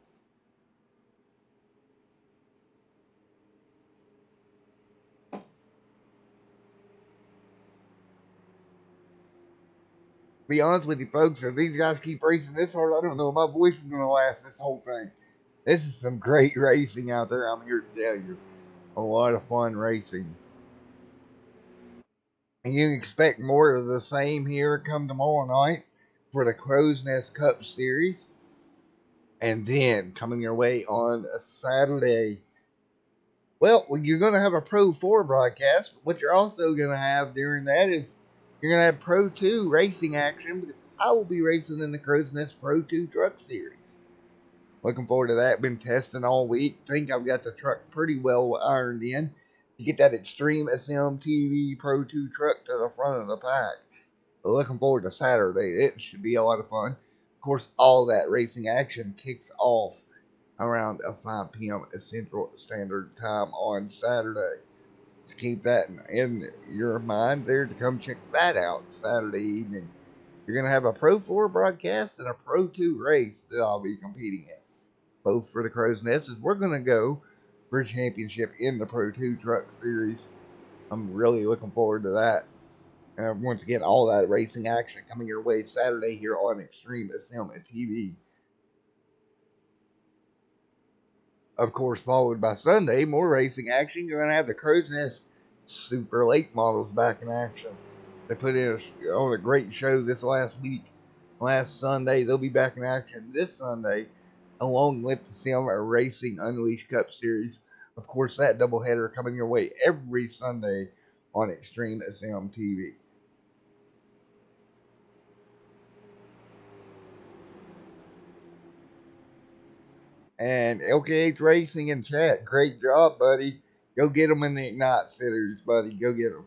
Be honest with you, folks, if these guys keep racing this hard, I don't know if my voice is going to last this whole thing. This is some great racing out there, I'm here to tell you. A lot of fun racing. And you can expect more of the same here come tomorrow night for the Crowsnest Cup Series. And then coming your way on a Saturday. Well, you're going to have a Pro 4 broadcast. But what you're also going to have during that is you're going to have Pro 2 racing action. Because I will be racing in the Crowsnest Pro 2 Truck Series. Looking forward to that. Been testing all week. Think I've got the truck pretty well ironed in to get that Extreme SMTV Pro 2 truck to the front of the pack. Looking forward to Saturday. It should be a lot of fun. Of course, all that racing action kicks off around 5 p.m. Central Standard Time on Saturday. Just keep that in your mind there to come check that out Saturday evening. You're going to have a Pro 4 broadcast and a Pro 2 race that I'll be competing in. Both for the Crowsnest, as we're going to go for a championship in the Pro 2 Truck Series. I'm really looking forward to that. Once again, all that racing action coming your way Saturday here on Extreme Sim TV. Of course, followed by Sunday, more racing action. You're going to have the Crowsnest Super Late models back in action. They put in on a great show this last week. Last Sunday, they'll be back in action this Sunday, along with the Sim Racing Unleashed Cup Series. Of course, that doubleheader coming your way every Sunday on Extreme Sim TV. And LKH Racing in chat, great job, buddy. Go get them in the Ignite Sitters, buddy. Go get them.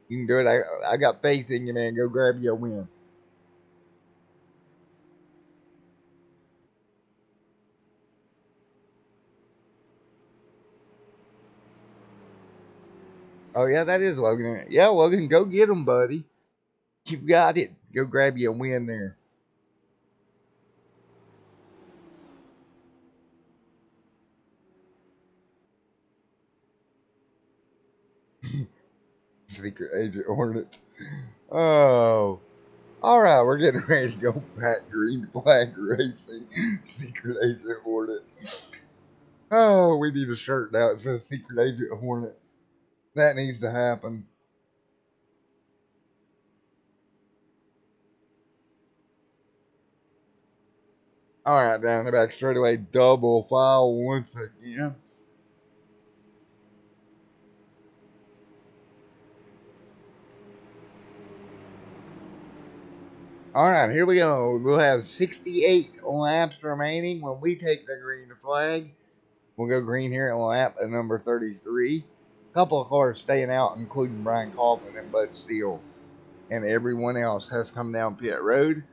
You can do it. I got faith in you, man. Go grab you a win. Oh, yeah, that is Logan. Yeah, Logan, go get them, buddy. You've got it. Go grab you a win there. Secret Agent Hornet. Oh. All right, we're getting ready to go back green flag racing. Secret Agent Hornet. Oh, we need a shirt now. It says Secret Agent Hornet. That needs to happen. All right, down the back straightaway, double file once again. All right, here we go. We'll have 68 laps remaining when we take the green flag. We'll go green here at lap number 33. Couple of cars staying out, including Brian Kaufman and Bud Steele. And everyone else has come down pit road.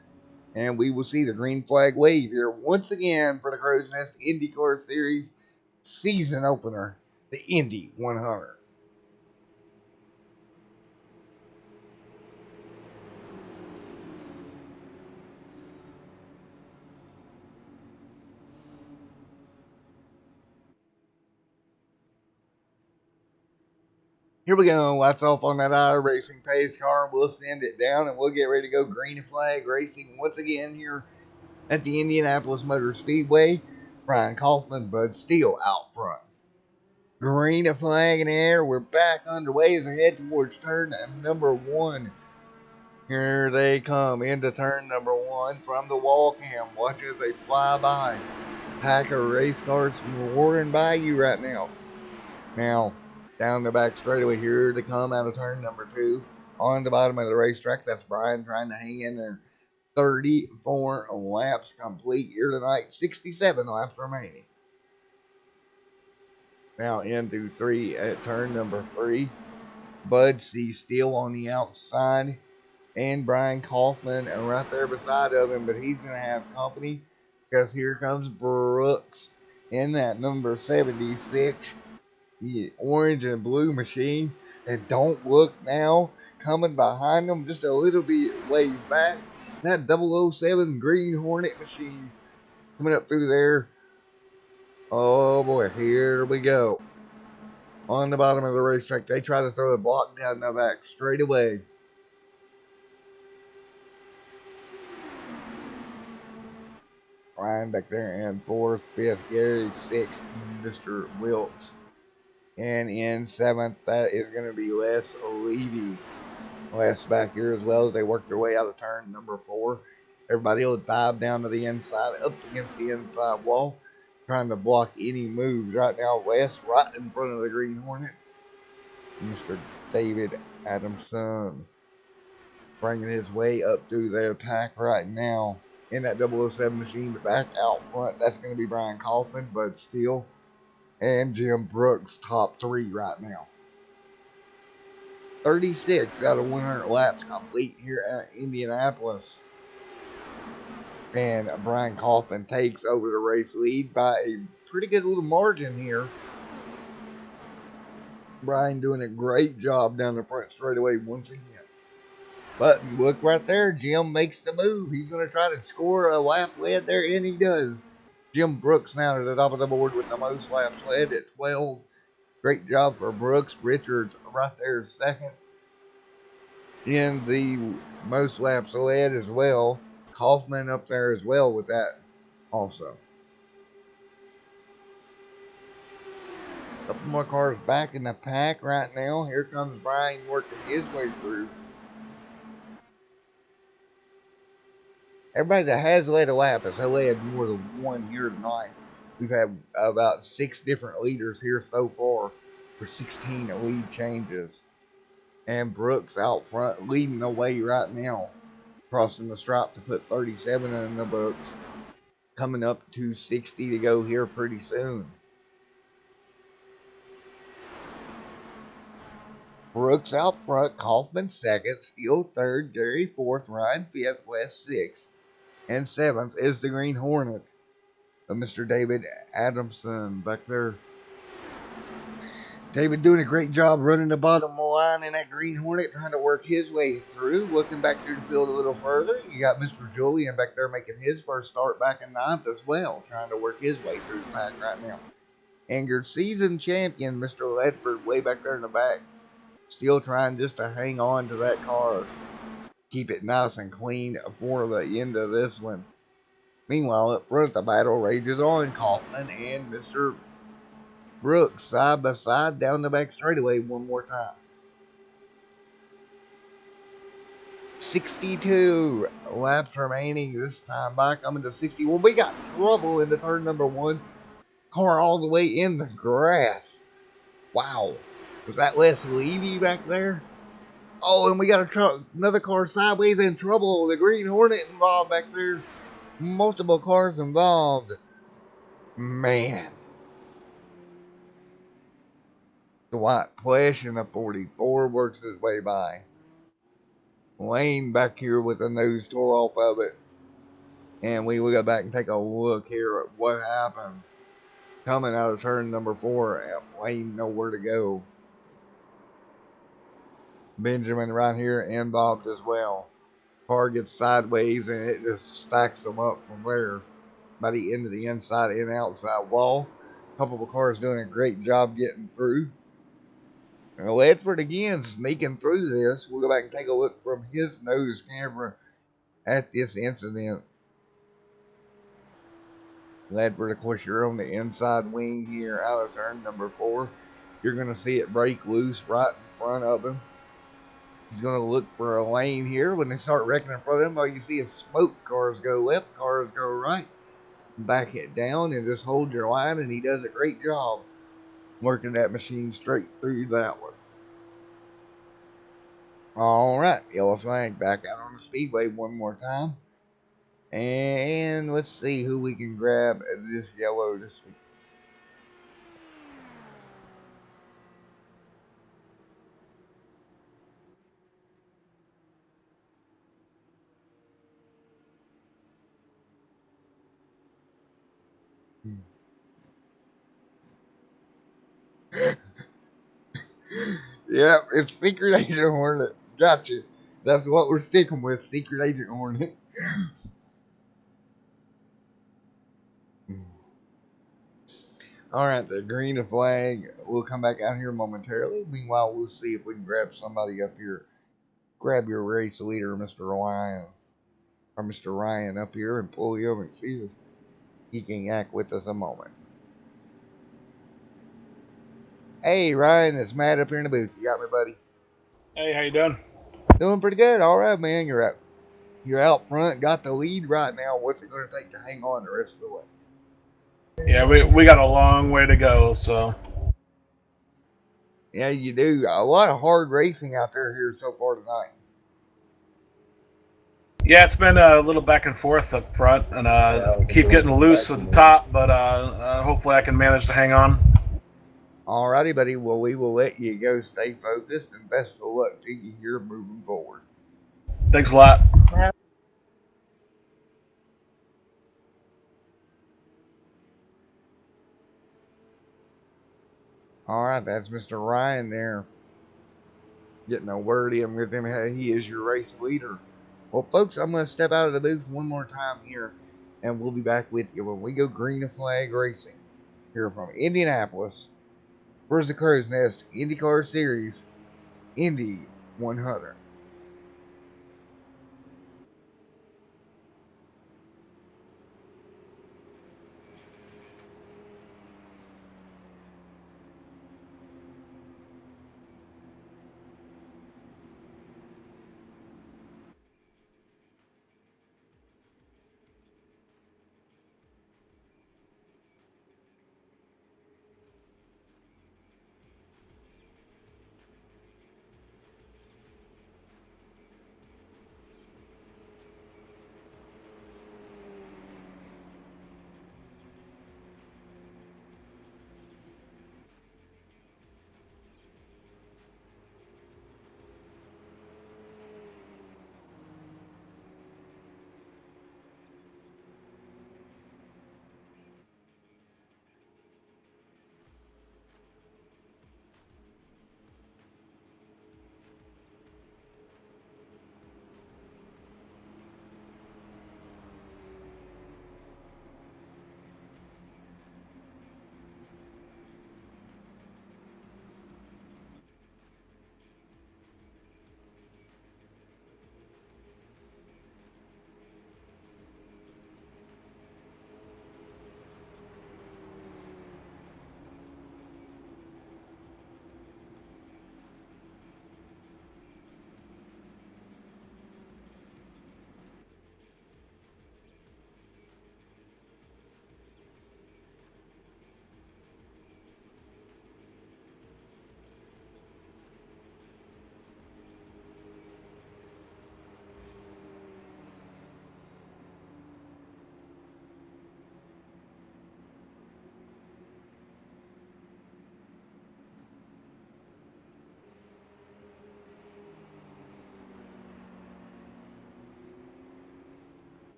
And we will see the green flag wave here once again for the Crowsnest Indycar Series season opener, the Indy 100. Here we go. Lights off on that iRacing pace car. We'll send it down and we'll get ready to go green flag racing once again here at the Indianapolis Motor Speedway. Brian Kaufman, Bud Steele out front. Green flag in the air. We're back underway as we head towards turn number 1. Here they come into turn number 1 from the wall cam. Watch as they fly by. Pack of race cars roaring by you right now. Now, down the back straightaway here to come out of turn number 2. On the bottom of the racetrack, that's Brian trying to hang in there. 34 laps complete here tonight. 67 laps remaining. Now in through 3 at turn number 3. Bud C. Steele on the outside. And Brian Kaufman right there beside of him. But he's going to have company because here comes Brooks in that number 76. The orange and blue machine. And don't look now. Coming behind them just a little bit way back. That 007 Green Hornet machine coming up through there. Oh boy, here we go. On the bottom of the racetrack, they try to throw a block down the back straight away. Ryan back there in 4th, 5th, Gary, 6th, Mr. Wilkes. And in 7th, that is going to be Les Levy. Les back here as well as they work their way out of turn number 4. Everybody will dive down to the inside, up against the inside wall, trying to block any moves. Right now, West right in front of the Green Hornet. Mr. David Adamson bringing his way up through their pack right now. in that 007 machine. But back out front, that's going to be Brian Kaufman, Bud Steele, and Jim Brooks, top three right now. 36 out of 100 laps complete here at Indianapolis. And Brian Kaufman takes over the race lead by a pretty good little margin here. Brian doing a great job down the front straightaway once again. But look right there, Jim makes the move. He's going to try to score a lap lead there, and he does. Jim Brooks now to the top of the board with the most laps led at 12. Great job for Brooks. Richards right there second in the most laps led as well. Kaufman up there as well with that also. Couple more cars back in the pack right now. Here comes Brian working his way through. Everybody that has led a lap has led more than one here tonight. We've had about 6 different leaders here so far for 16 lead changes. And Brooks out front leading the way right now. Crossing the stripe to put 37 in the books. Coming up to 60 to go here pretty soon. Brooks out front, Kaufman second, Steele third, Gary fourth, Ryan fifth, West sixth, and seventh is the Green Hornet of Mr. David Adamson back there. David doing a great job running the bottom line in that Green Hornet, trying to work his way through. Looking back through the field a little further, you got Mr. Julian back there making his first start back in ninth as well, trying to work his way through the pack right now. And your season champion, Mr. Ledford, way back there in the back. Still trying just to hang on to that car. Keep it nice and clean for the end of this one. Meanwhile, up front, the battle rages on. Kaufman and Mr. Brooks side by side down the back straightaway one more time. 62 laps remaining this time by, coming to 61. We got trouble in the turn number 1. Car all the way in the grass. Wow. Was that Les Levy back there? Oh, and we got another car sideways in trouble. The Green Hornet involved back there. Multiple cars involved. Man. The white plush in the 44 works his way by. Lane back here with the nose tore off of it. And we will go back and take a look here at what happened. Coming out of turn number 4. Lane nowhere to go. Benjamin right here involved as well. Car gets sideways and it just stacks them up from there by the end of the inside and outside wall. A couple of cars doing a great job getting through. And Ledford again sneaking through this. We'll go back and take a look from his nose camera at this incident. Ledford, of course, you're on the inside wing here out of turn number 4. You're going to see it break loose right in front of him. He's going to look for a lane here. When they start wrecking in front of him, all you see is smoke. Cars go left, cars go right. Back it down and just hold your line, and he does a great job working that machine straight through that one. All right, yellow flag back out on the speedway one more time. And let's see who we can grab this yellow this week. Yep, it's Secret Agent Hornet. Gotcha. That's what we're sticking with, Secret Agent Hornet. Alright, the green flag will come back out here momentarily. Meanwhile, we'll see if we can grab somebody up here. Grab your race leader, Mr. Ryan up here and pull you over and see if he can act with us a moment. Hey, Ryan, it's Matt up here in the booth. You got me, buddy? Hey, how you doing? Doing pretty good. All right, man. You're out front, got the lead right now. What's it going to take to hang on the rest of the way? Yeah, we got a long way to go, so. Yeah, you do. A lot of hard racing out there here so far tonight. Yeah, it's been a little back and forth up front, and keep getting loose at the top, but hopefully I can manage to hang on. Alrighty, buddy. Well, we will let you go. Stay focused, and best of luck to you here moving forward. Thanks a lot. All right, that's Mr. Ryan there. Getting a word in with him. He is your race leader. Well, folks, I'm going to step out of the booth one more time here, and we'll be back with you when we go green flag racing here from Indianapolis. Where's the Crowsnest Indycar Series Indy 100?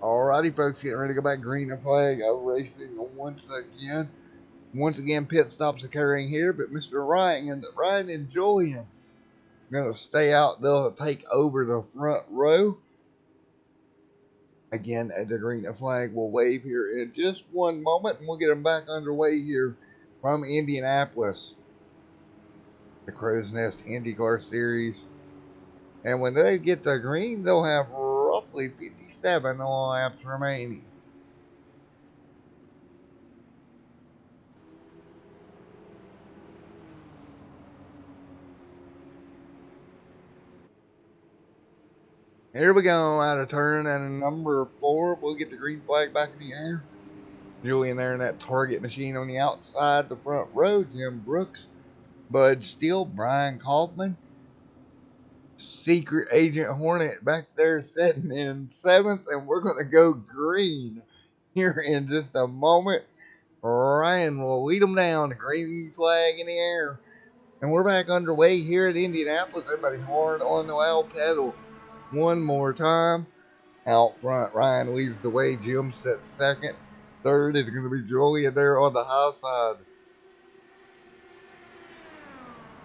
Alrighty, folks, getting ready to go back green flag racing once again. Once again, pit stops occurring here, but Mr. Ryan and Julian going to stay out. They'll take over the front row. Again, the green flag will wave here in just one moment, and we'll get them back underway here from Indianapolis. The Crowsnest Indycar Series. And when they get the green, they'll have roughly 57 laps remaining. Here we go, out of turn, and number 4, we'll get the green flag back in the air. Julian there in that target machine on the outside, the front row, Jim Brooks Bud Steele, Brian Kaufman, Secret Agent Hornet back there sitting in 7th, and we're going to go green here in just a moment. Ryan will lead them down, the green flag in the air. And we're back underway here at Indianapolis. Everybody hard on the loud pedal. One more time. Out front, Ryan leads the way. Jim sets second. Third is going to be Julia there on the high side.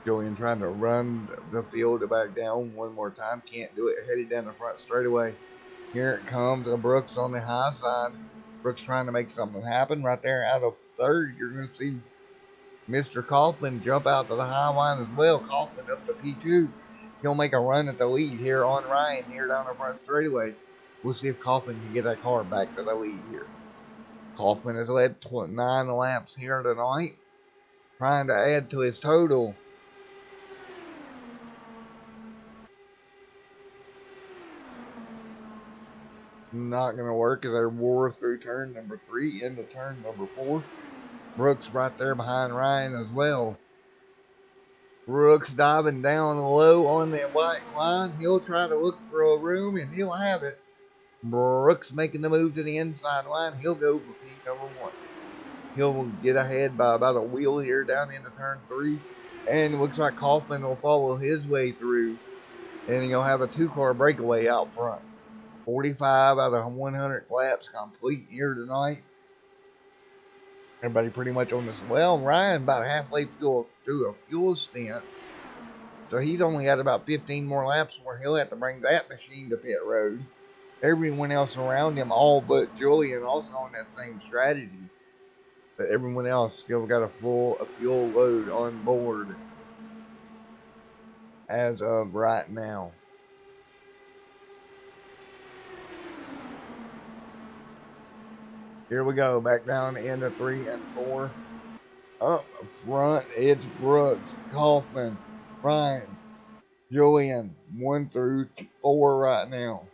Julian trying to run the field back down one more time. Can't do it. Headed down the front straightaway. Here it comes. Brooks on the high side. Brooks trying to make something happen right there out of third. You're going to see Mr. Kaufman jump out to the high line as well. Kaufman up to P2. He'll make a run at the lead here on Ryan here down the front straightaway. We'll see if Kaufman can get that car back to the lead here. Kaufman has led 9 laps here tonight, trying to add to his total. Not going to work as they roar through turn number 3 into turn number 4. Brooks right there behind Ryan as well. Brooks diving down low on the white line. He'll try to look for a room, and he'll have it. Brooks making the move to the inside line. He'll go for P number 1. He'll get ahead by about a wheel here down into turn 3. And it looks like Kaufman will follow his way through. And he'll have a 2-car breakaway out front. 45 out of 100 laps complete here tonight. Everybody pretty much on this. Well, Ryan about halfway through a fuel stint. So he's only got about 15 more laps where he'll have to bring that machine to pit road. Everyone else around him, all but Julian, also on that same strategy. But everyone else still got a fuel load on board as of right now. Here we go, back down into 3 and 4. Up front, it's Brooks, Kaufman, Ryan, Julian, 1 through 4 right now.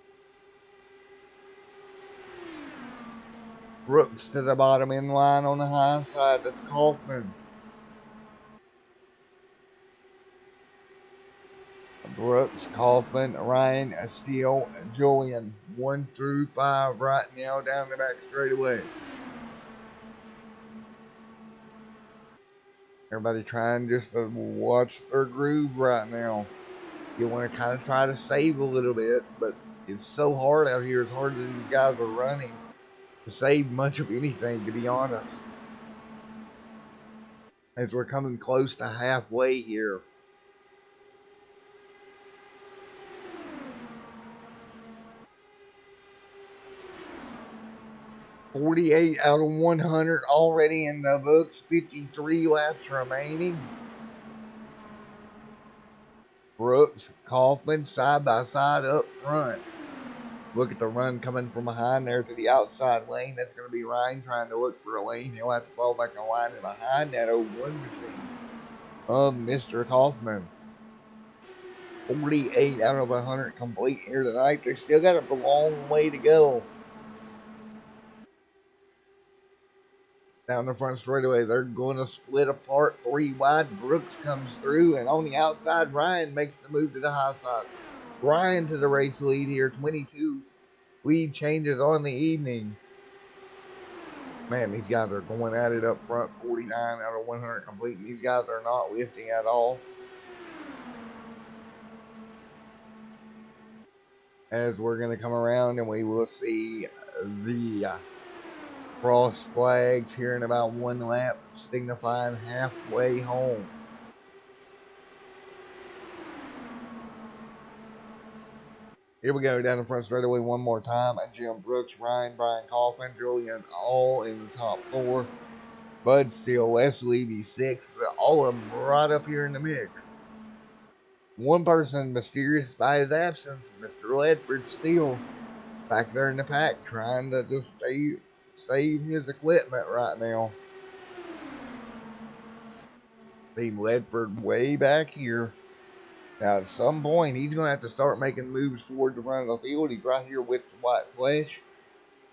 Brooks to the bottom in line on the high side. That's Kaufman. Brooks, Kaufman, Ryan, Steele, Julian, 1 through 5 right now down the back straightaway. Everybody trying just to watch their groove right now. You want to kind of try to save a little bit, but it's so hard out here. As hard as these guys are running to save much of anything, to be honest. As we're coming close to halfway here. 48 out of 100 already in the books. 53 laps remaining. Brooks, Kaufman, side by side up front. Look at the run coming from behind there to the outside lane. That's going to be Ryan trying to look for a lane. He'll have to fall back in line behind that 01 machine of Mr. Kaufman. 48 out of 100 complete here tonight. They still got a long way to go. Down the front straightaway, they're going to split apart 3 wide. Brooks comes through, and on the outside, Ryan makes the move to the high side. Ryan to the race lead here, 22 lead changes on the evening. Man, these guys are going at it up front, 49 out of 100 complete. And these guys are not lifting at all. As we're going to come around and we will see the cross flags here in about 1 lap, signifying halfway home. Here we go down the front straightaway one more time. Jim Brooks, Ryan, Brian Kaufman, Julian, all in the top 4. Bud Steele, Wes Levy, 6. But all of them right up here in the mix. One person mysterious by his absence, Mr. Ledford Steele, back there in the pack, trying to just save his equipment right now. Leave Ledford way back here. Now, at some point, he's going to have to start making moves toward the front of the field. He's right here with the White Flesh.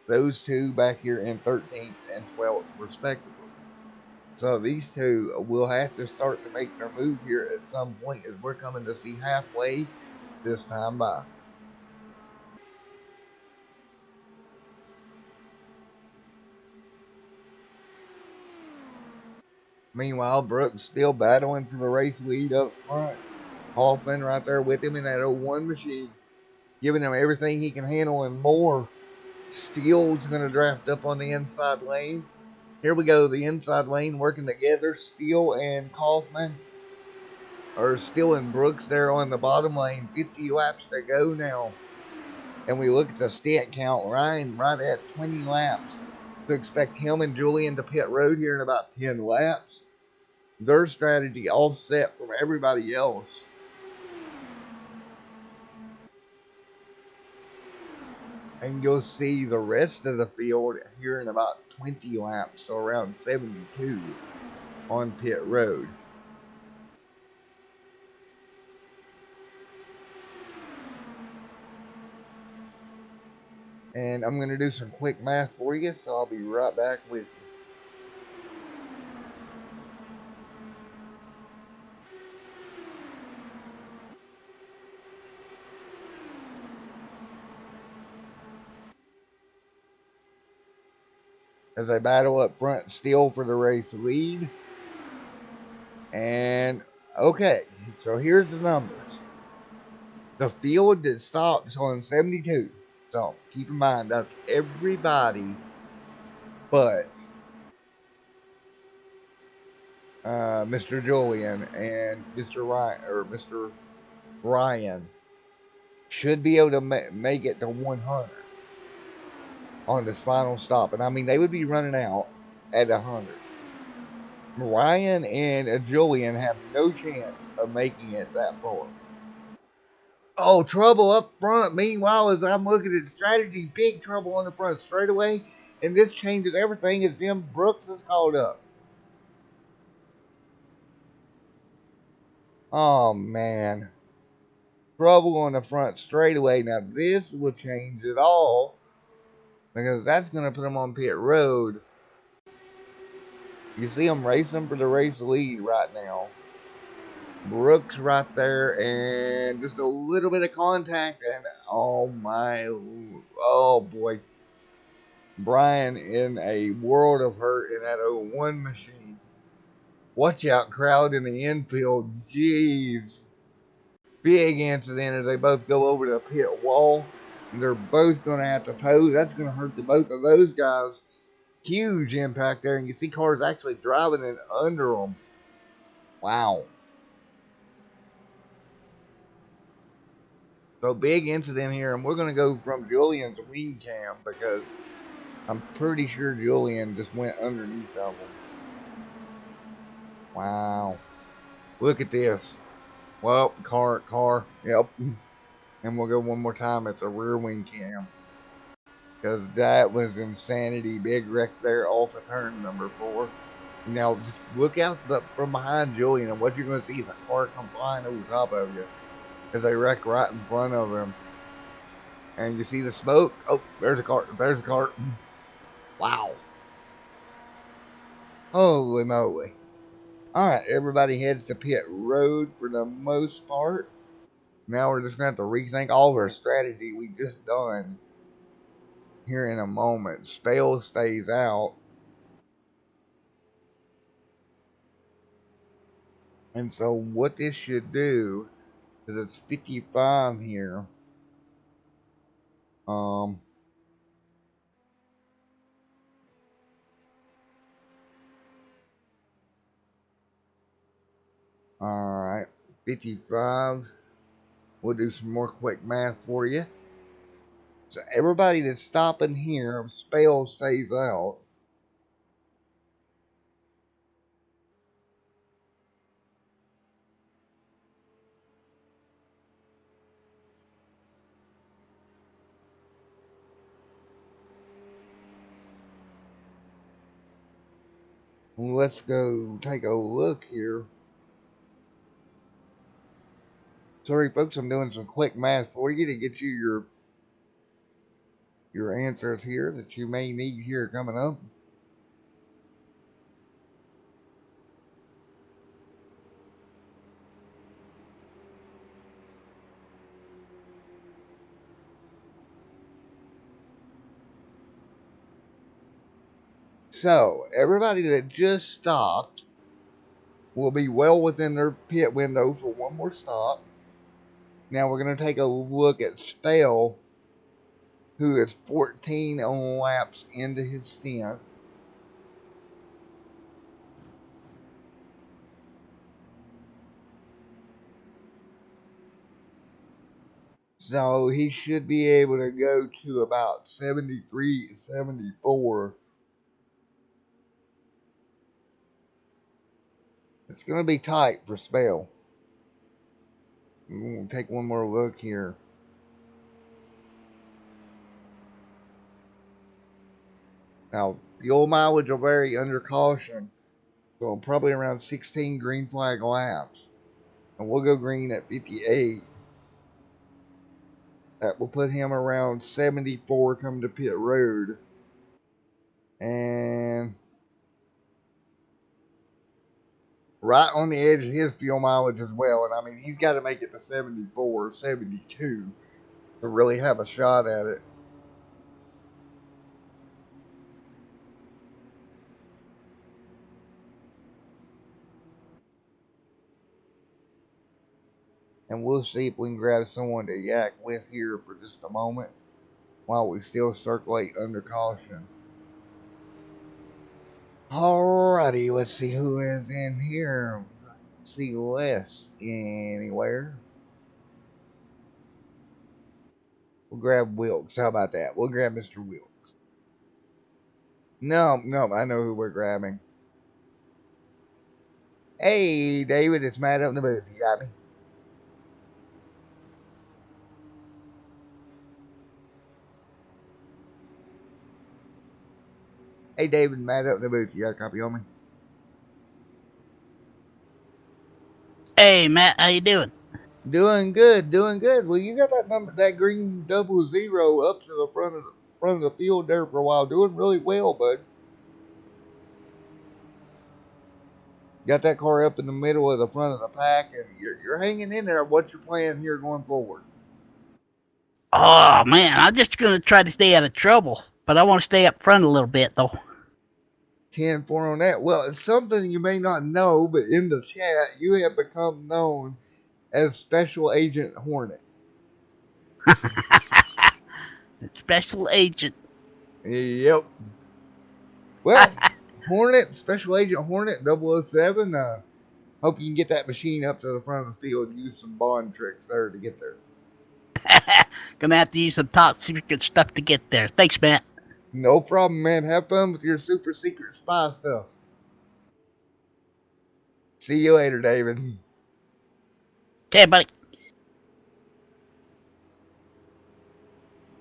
Those two back here in 13th and 12th, respectively. So these two will have to start to make their move here at some point as we're coming to see halfway this time by. Meanwhile, Brooks still battling for the race lead up front. Hoffman right there with him in that '01 machine, giving him everything he can handle and more. Steele's going to draft up on the inside lane. Here we go, the inside lane working together. Steele and Kaufman, or Steele and Brooks there on the bottom lane. 50 laps to go now. And we look at the stint count, Ryan right at 20 laps. So expect him and Julian to pit road here in about 10 laps. Their strategy offset from everybody else. And you'll see the rest of the field here in about 20 laps, so around 72 on pit road. And I'm going to do some quick math for you, so I'll be right back with you. As I battle up front still for the race lead. And okay, so here's the numbers. The field that stops on 72. So keep in mind that's everybody but Mr. Julian and Mr. Ryan should be able to make it to 100 on this final stop. And I mean, they would be running out at 100. Ryan and Julian have no chance of making it that far. Oh, trouble up front. Meanwhile, as I'm looking at strategy, big trouble on the front straightaway. And this changes everything as Jim Brooks is called up. Oh, man. Trouble on the front straightaway. Now, this will change it all. Because that's going to put them on pit road. You see them racing for the race lead right now. Brooks right there, and just a little bit of contact, and oh boy. Brian in a world of hurt in that '01 machine. Watch out, crowd in the infield. Jeez. Big incident as they both go over the pit wall. And they're both going to have to tow. That's going to hurt the both of those guys. Huge impact there. And you see cars actually driving in under them. Wow. So big incident here. And we're going to go from Julian's wing cam because I'm pretty sure Julian just went underneath of them. Wow. Look at this. Well, car. Yep. And we'll go one more time. It's a rear wing cam. Because that was insanity. Big wreck there off of turn number 4. Now, just look out from behind Julian, and what you're going to see is a car come flying over top of you. Because they wreck right in front of him. And you see the smoke. Oh, there's a car. There's a car. Wow. Holy moly. Alright, everybody heads to pit road for the most part. Now we're just going to have to rethink all of our strategy we just done here in a moment. Spale stays out. And so what this should do, because it's 55 here. Alright, 55. We'll do some more quick math for you. So everybody that's stopping here, Spale stays out. Let's go take a look here. Sorry, folks, I'm doing some quick math for you to get you your answers here that you may need here coming up. So, everybody that just stopped will be well within their pit window for one more stop. Now we're going to take a look at Spell, who is 14 laps into his stint. So he should be able to go to about 73, 74. It's going to be tight for Spell. We're going to take one more look here. Now, fuel mileage will vary under caution, so probably around 16 green flag laps. And we'll go green at 58. That will put him around 74 coming to pit road. And right on the edge of his fuel mileage as well. And I mean, he's got to make it to 74, 72 to really have a shot at it. And we'll see if we can grab someone to yak with here for just a moment while we still circulate under caution. Alrighty, let's see who is in here. See Wes anywhere. We'll grab Wilkes. How about that? We'll grab Mr. Wilkes. No, I know who we're grabbing. Hey, David, it's Matt up in the booth. You got me? Hey, David, Matt up in the booth. You got a copy on me? Hey, Matt, how you doing? Doing good, doing good. Well, you got that number, that green 00 up to the front of the field there for a while. Doing really well, bud. Got that car up in the middle of the front of the pack, and you're hanging in there. What's your plan here going forward? Oh, man, I'm just going to try to stay out of trouble, but I want to stay up front a little bit, though. 10-4 on that. Well, it's something you may not know, but in the chat, you have become known as Special Agent Hornet. Special Agent. Yep. Well, Hornet, Special Agent Hornet 007. Hope you can get that machine up to the front of the field and use some bond tricks there to get there. Gonna have to use some top secret stuff to get there. Thanks, Matt. No problem, man. Have fun with your super secret spy stuff. See you later, David. Okay, buddy.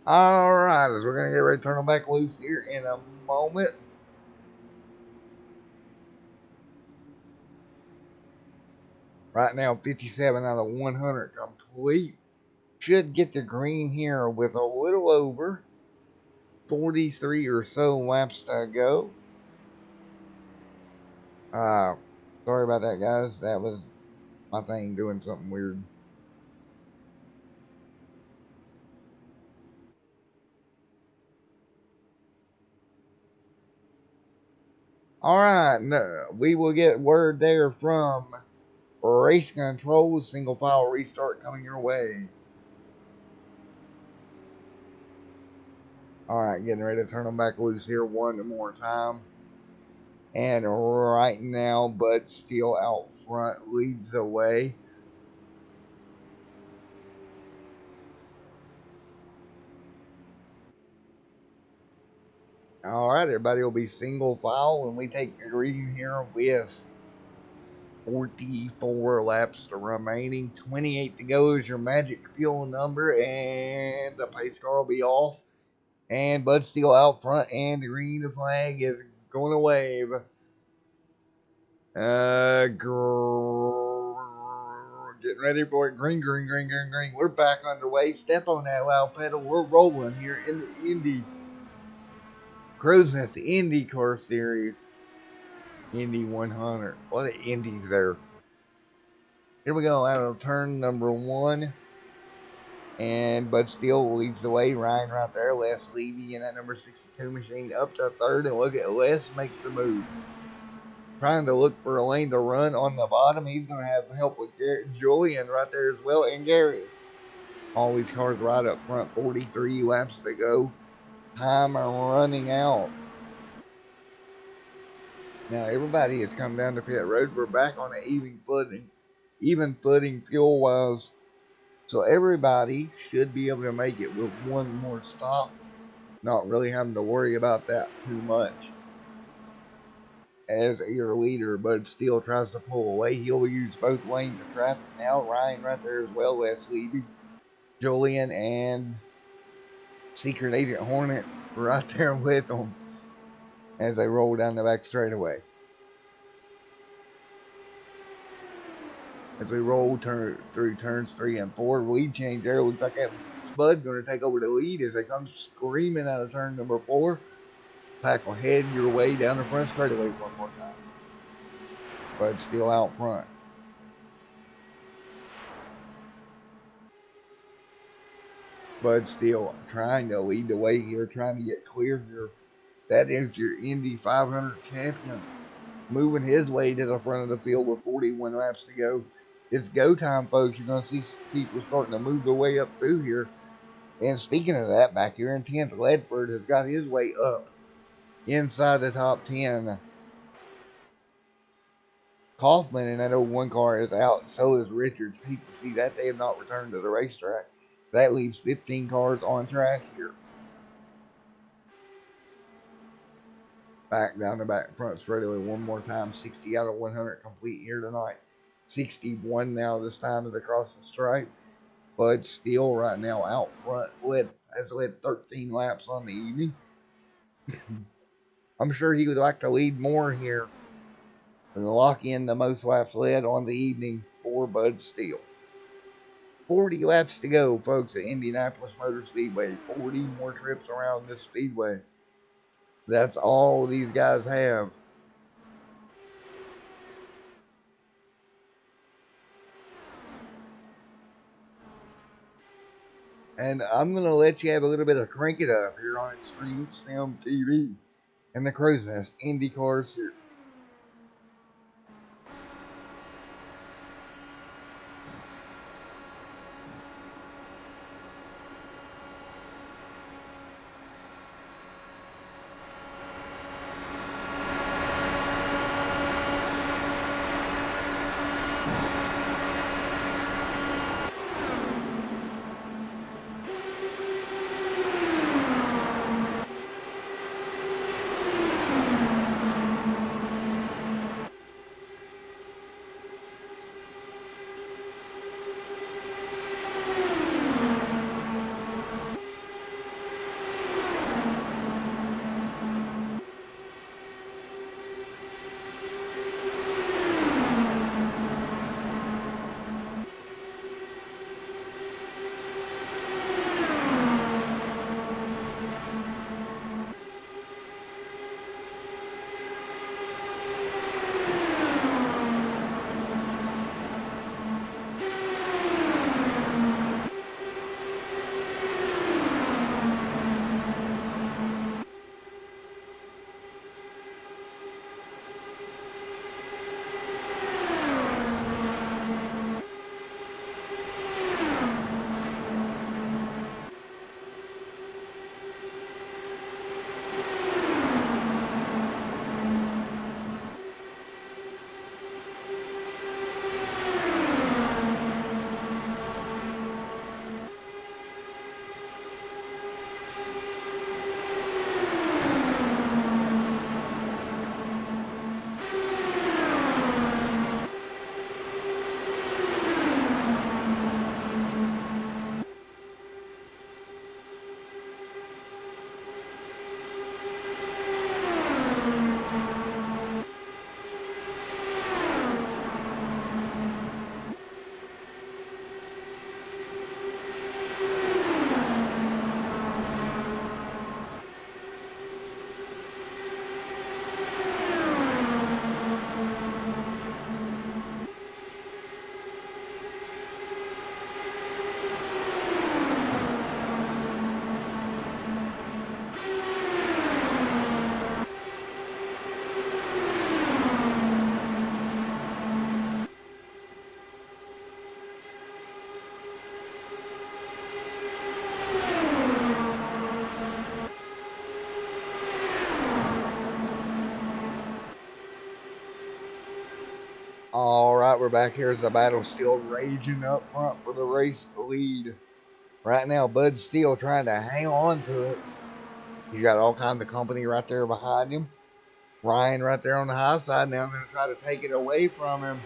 Alright, as we're going to get ready to turn them back loose here in a moment. Right now, 57 out of 100 complete. Should get the green here with a little over 43 or so laps to go. Sorry about that, guys. That was my thing doing something weird. Alright, we will get word there from race control. Single file restart coming your way. Alright, getting ready to turn them back loose here one more time. And right now, Bud Steele out front leads the way. Alright, everybody will be single file when we take the green here with 44 laps remaining. 28 to go is your magic fuel number, and the pace car will be off. And Bud Steele out front, and the green flag is going to wave. Getting ready for it. Green. We're back underway. Step on that loud pedal. We're rolling here in the Indy Crowsnest, the Indycar series. Indy 100. Well, the Indy's there. Here we go out of turn number 1. but still leads the way. Ryan right there, Les Levy in that number 62 machine up to third, and look at Les make the move. Trying to look for a lane to run on the bottom. He's going to have help with Garrett Julian right there as well, and Gary. All these cars right up front, 43 laps to go. Time running out. Now everybody has come down to pit road. We're back on an even footing fuel wise. So everybody should be able to make it with one more stop. Not really having to worry about that too much. As your leader, but still tries to pull away. He'll use both lanes of traffic now. Ryan right there as well. Les Levy, Julian, and Secret Agent Hornet right there with them as they roll down the back straightaway. As we roll through turns 3 and 4, lead change there. Looks like that Spud going to take over the lead as they come screaming out of turn number 4. Pack will head your way down the front straightaway one more time. But still out front. But still trying to lead the way here, trying to get clear here. That is your Indy 500 champion. Moving his way to the front of the field with 41 laps to go. It's go time, folks. You're going to see people starting to move their way up through here. And speaking of that, back here in 10th, Ledford has got his way up inside the top 10. Kaufman in that 01 car is out. So is Richards. Hate to see that they have not returned to the racetrack. That leaves 15 cars on track here. Back down the back front straightaway one more time. 60 out of 100 complete here tonight. 61 now this time as they cross the stripe. But still right now out front has led 13 laps on the evening. I'm sure he would like to lead more here and lock in the most laps led on the evening for Bud Steele. 40 laps to go, folks, at Indianapolis Motor Speedway. 40 more trips around this speedway. That's all these guys have. And I'm going to let you have a little bit of Crank It Up here on Extreme Sim TV and the Crowsnest Indycar Series. we're back here as the battle still raging up front for the race lead. Right now, Bud's still trying to hang on to it. He's got all kinds of company right there behind him. Ryan right there on the high side now going to try to take it away from him.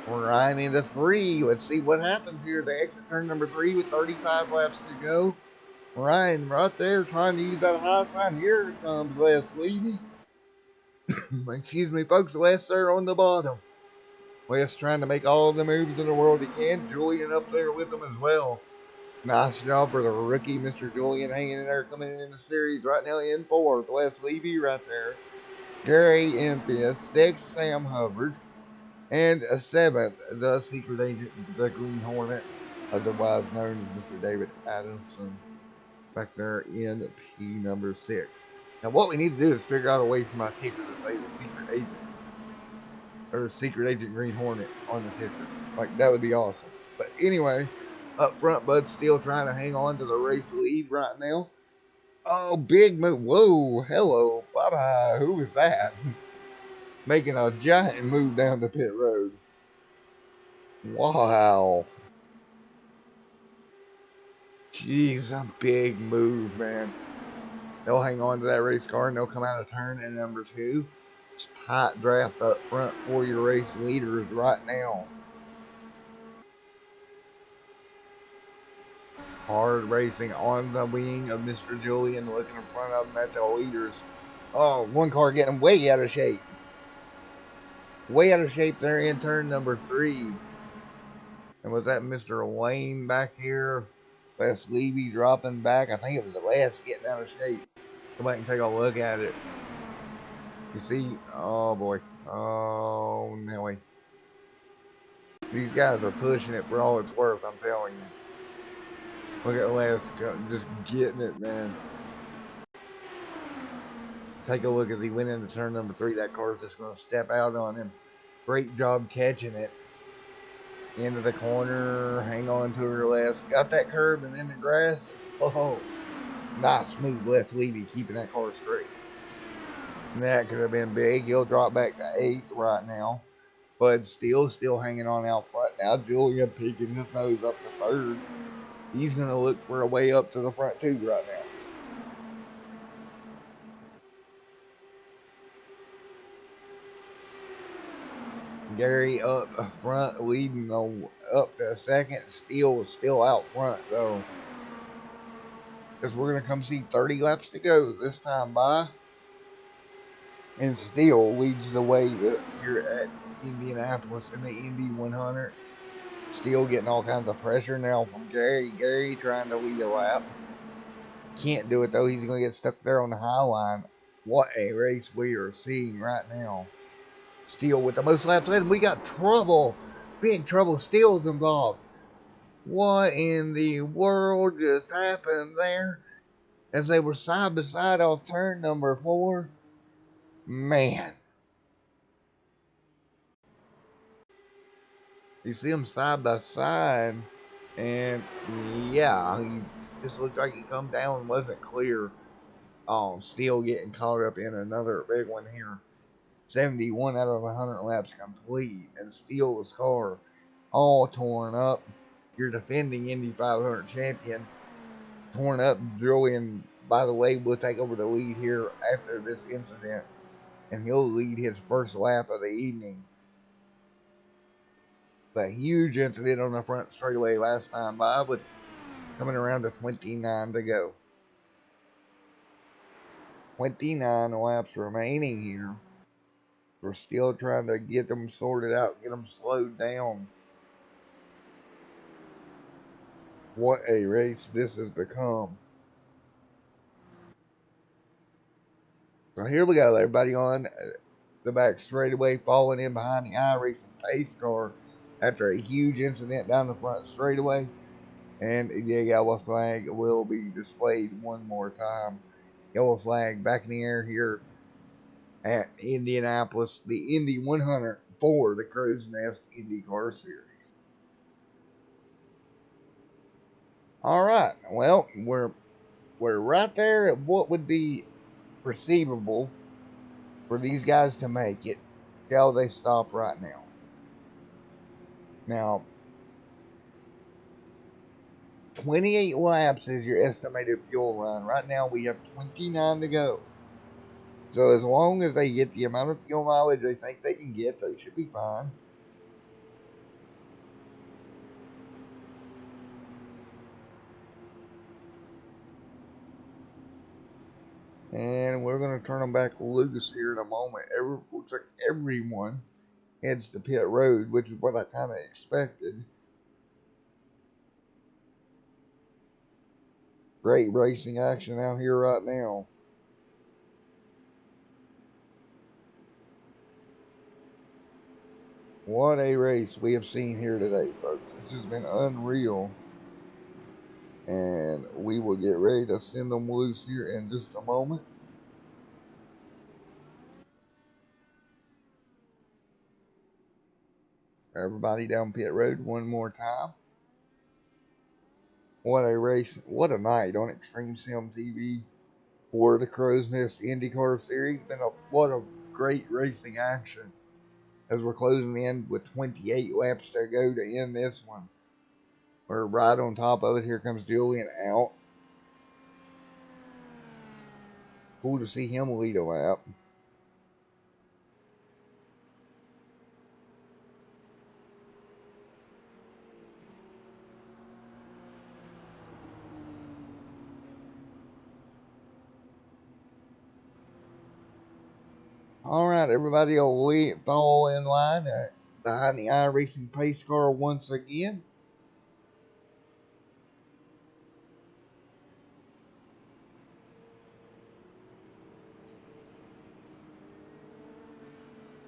Ryan into 3. Let's see what happens here. They exit turn number 3 with 35 laps to go. Ryan right there trying to use that high side. Here comes Les Levy. Excuse me, folks. Les there on the bottom. Les trying to make all the moves in the world he can. Julian up there with him as well. Nice job for the rookie, Mr. Julian, hanging in there, coming in the series right now in 4th. Les Levy right there. Gary in 5th. 6th, Sam Hubbard. And 7th, the secret agent, the Green Hornet, otherwise known as Mr. David Adamson, back there in P number 6. Now, what we need to do is figure out a way for my ticker to say the secret agent, or secret agent Green Hornet on the ticker. Like, that would be awesome. But anyway, up front, Bud's still trying to hang on to the race lead right now. Oh, big move. Whoa, hello, bye-bye. Who was that? Making a giant move down the pit road. Wow. Jeez, a big move, man. They'll hang on to that race car and they'll come out of turn in number 2. It's tight draft up front for your race leaders right now. Hard racing on the wing of Mr. Julian, looking in front of him at the leaders. Oh, one car getting way out of shape. Way out of shape there in turn number 3. And with that Mr. Wayne back here, Les Levy dropping back. I think it was the last getting out of shape. Go back and take a look at it. You see, oh boy. Oh, Nelly. These guys are pushing it for all it's worth, I'm telling you. Look at Les just getting it, man. Take a look as he went into turn number 3. That car's just going to step out on him. Great job catching it. Into the corner. Hang on to her, Les. Got that curb and in the grass. Oh, nice move, Les Levy, keeping that car straight. And that could have been big. He'll drop back to 8th right now. But still hanging on out front. Now Julian peeking his nose up to 3rd. He's going to look for a way up to the front too right now. Gary up front, leading up to 2nd. Still out front though. Because we're going to come see 30 laps to go this time by. And Steele leads the way here at Indianapolis in the Indy 100. Steele getting all kinds of pressure now from Gary. Gary trying to lead a lap. Can't do it though. He's going to get stuck there on the high line. What a race we are seeing right now. Steele with the most laps led. We got trouble. Big trouble. Steele's involved. What in the world just happened there? As they were side by side off turn number 4. Man. You see them side by side. And yeah, he just looked like he come down and wasn't clear. Still getting caught up in another big one here. 71 out of 100 laps complete. And Steele's car all torn up. Your defending Indy 500 champion torn up. Julian, by the way, will take over the lead here after this incident. And he'll lead his first lap of the evening. But huge incident on the front straightaway last time by, with coming around to 29 to go. 29 laps remaining here. We're still trying to get them sorted out, get them slowed down. What a race this has become. So here we go, everybody on the back straightaway, falling in behind the iRacing pace car after a huge incident down the front straightaway. And the yellow flag will be displayed one more time. Yellow flag back in the air here at Indianapolis, the Indy 100 for the Crowsnest Indycar Series. All right, well, we're right there at what would be perceivable for these guys to make it. Shall they stop right now? Now, 28 laps is your estimated fuel run. Right now, we have 29 to go. So as long as they get the amount of fuel mileage they think they can get, they should be fine. And we're going to turn them back loose here in a moment. Looks like everyone heads to pit road, which is what I kind of expected. Great racing action out here right now. What a race we have seen here today, folks. This has been unreal. And we will get ready to send them loose here in just a moment. Everybody down pit road one more time. What a race. What a night on Extreme Sim TV for the Crowsnest Indycar Series. Been a lot of great racing action as we're closing in with 28 laps to go to end this one. We're right on top of it. Here comes Julian out. Cool to see him lead a lap. All right, everybody will fall in line behind the iRacing pace car once again.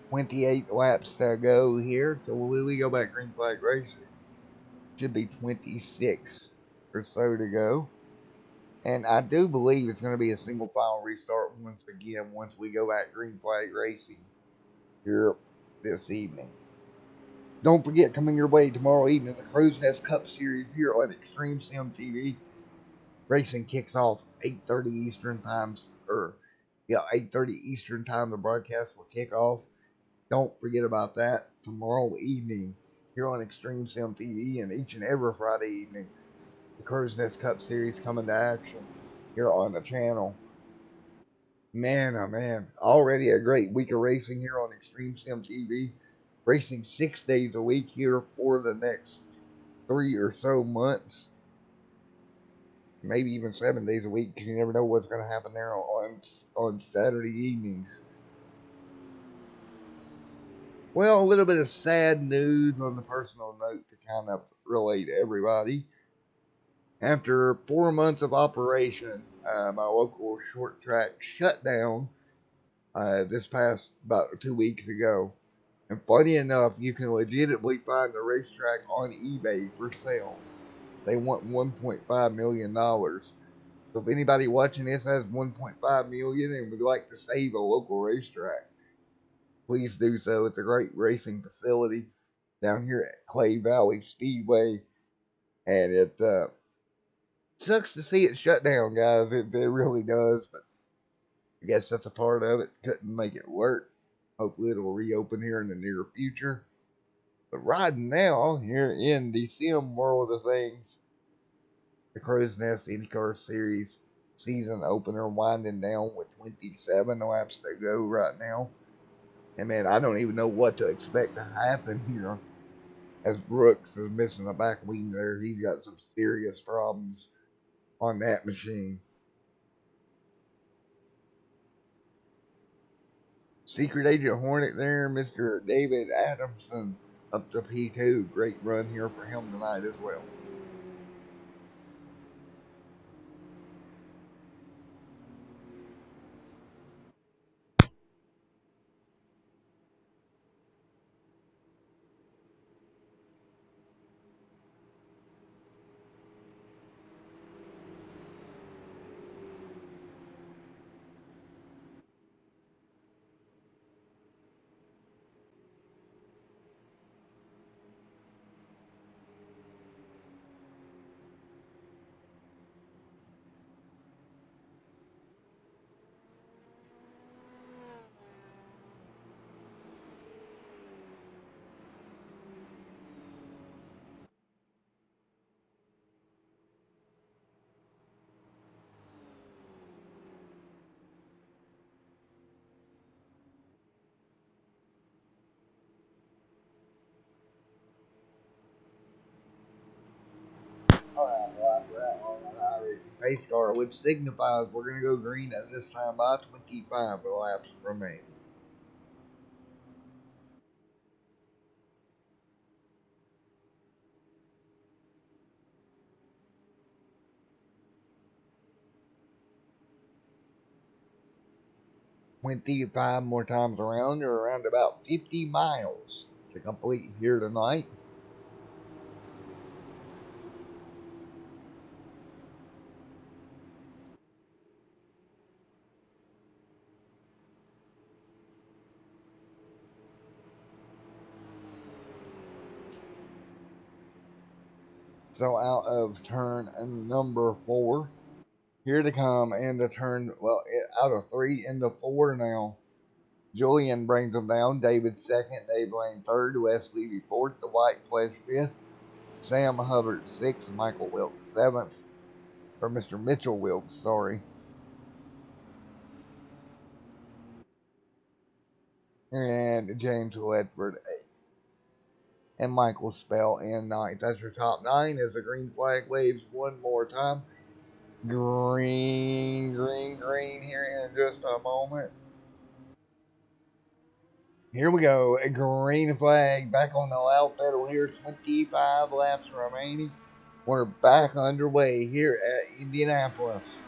"28 laps to go here, so when we go back green flag racing, should be 26 or so to go. And I do believe it's going to be a single file restart once again once we go back green flag racing here this evening. Don't forget, coming your way tomorrow evening, the Crowsnest Cup Series here on Extreme Sim TV. Racing kicks off 8:30 Eastern time, 8:30 Eastern time. The broadcast will kick off. Don't forget about that tomorrow evening here on Extreme Sim TV, and each and every Friday evening, the Crowsnest Cup Series coming to action here on the channel. Man, oh man, already a great week of racing here on Extreme Sim TV. Racing 6 days a week here for the next 3 or so months. Maybe even 7 days a week, because you never know what's going to happen there on Saturday evenings. Well, a little bit of sad news on the personal note to kind of relate to everybody. After 4 months of operation, my local short track shut down this past about 2 weeks ago. And funny enough, you can legitimately find the racetrack on eBay for sale. They want $1.5 million. So if anybody watching this has $1.5 million and would like to save a local racetrack, please do so. It's a great racing facility down here at Clay Valley Speedway, and it sucks to see it shut down, guys. It really does, but I guess that's a part of it. Couldn't make it work. Hopefully it'll reopen here in the near future. But right now, here in the sim world of things, the Crowsnest Indycar Series season opener winding down with 27 laps to go right now. And man, I don't even know what to expect to happen here, as Brooks is missing a back wing there. He's got some serious problems on that machine. Secret Agent Hornet there, Mr. David Adamson up to P2. Great run here for him tonight as well. Alright, well, after that long on the iRacing pace car, which signifies we're going to go green at this time by 25 laps remaining. Five more times around, or around about 50 miles to complete here tonight. So out of turn number 4, here to come into turn, well, out of 3 into 4 now. Julian brings them down. David second, Dave Lane third, Wes Levy fourth, the White Pledge fifth, Sam Hubbard sixth, Michael Wilkes seventh, or Mr. Mitchell Wilkes, sorry. And James Ledford eighth. And Michael Spell in ninth. That's your top 9 as the green flag waves one more time. Green, green, green here in just a moment. Here we go. A green flag back on the loud pedal here. 25 laps remaining. We're back underway here at Indianapolis.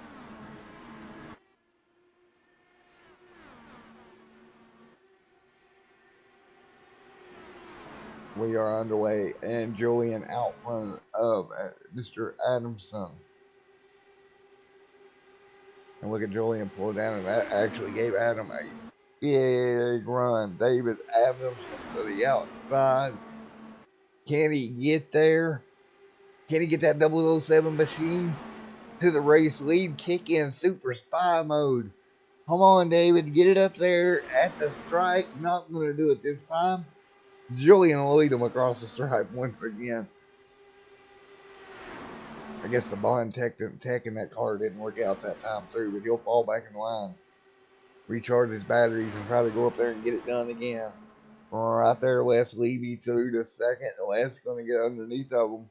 We are underway, and Julian out front of Mr. Adamson. And look at Julian pull down, and that actually gave Adam a big run. David Adams to the outside. Can he get there? Can he get that 007 machine to the race lead? Kick in super spy mode. Come on, David. Get it up there at the stripe. Not going to do it this time. Julian will lead him across the stripe once again. I guess the bond tech in that car didn't work out that time through, but he'll fall back in line, recharge his batteries, and try to go up there and get it done again. Right there, Wes Levy through the second. Wes going to get underneath of him.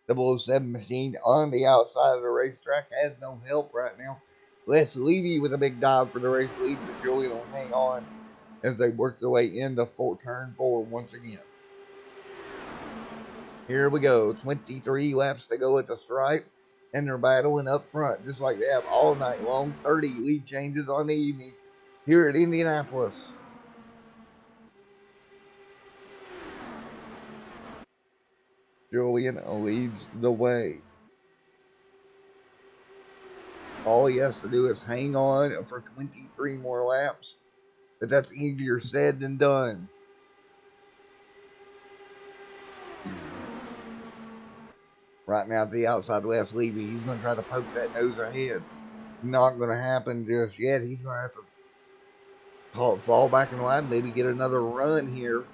007 machine on the outside of the racetrack has no help right now. Wes Levy with a big dive for the race lead, but Julian will hang on as they work their way into turn 4 once again. Here we go. 23 laps to go at the stripe, and they're battling up front just like they have all night long. 30 lead changes on the evening here at Indianapolis. Julian leads the way. All he has to do is hang on for 23 more laps, but that's easier said than done. Right now at the outside, Wes Levy, he's going to try to poke that nose ahead. Not going to happen just yet. He's going to have to fall back in line, maybe get another run here.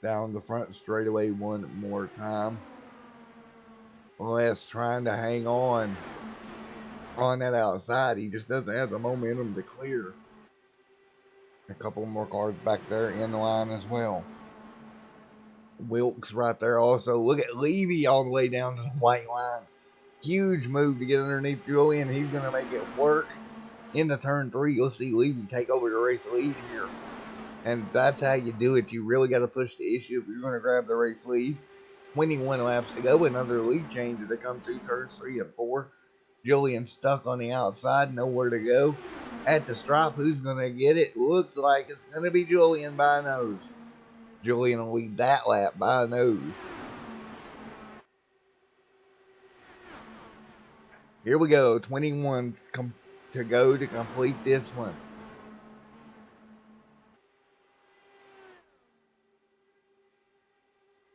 Down the front straightaway one more time. Wes trying to hang on that outside. He just doesn't have the momentum to clear. A couple more cars back there in the line as well. Wilkes right there also. Look at Levy all the way down to the white line. Huge move to get underneath Julian. He's going to make it work. Into turn 3, you'll see Levy take over the race lead here. And that's how you do it. You really got to push the issue if you're going to grab the race lead. 21 laps to go. Another lead change to come through turns 3 and 4. Julian stuck on the outside. Nowhere to go. At the stripe, who's going to get it? Looks like it's going to be Julian by a nose. Julian will lead that lap by a nose. Here we go. 21 to go to complete this one.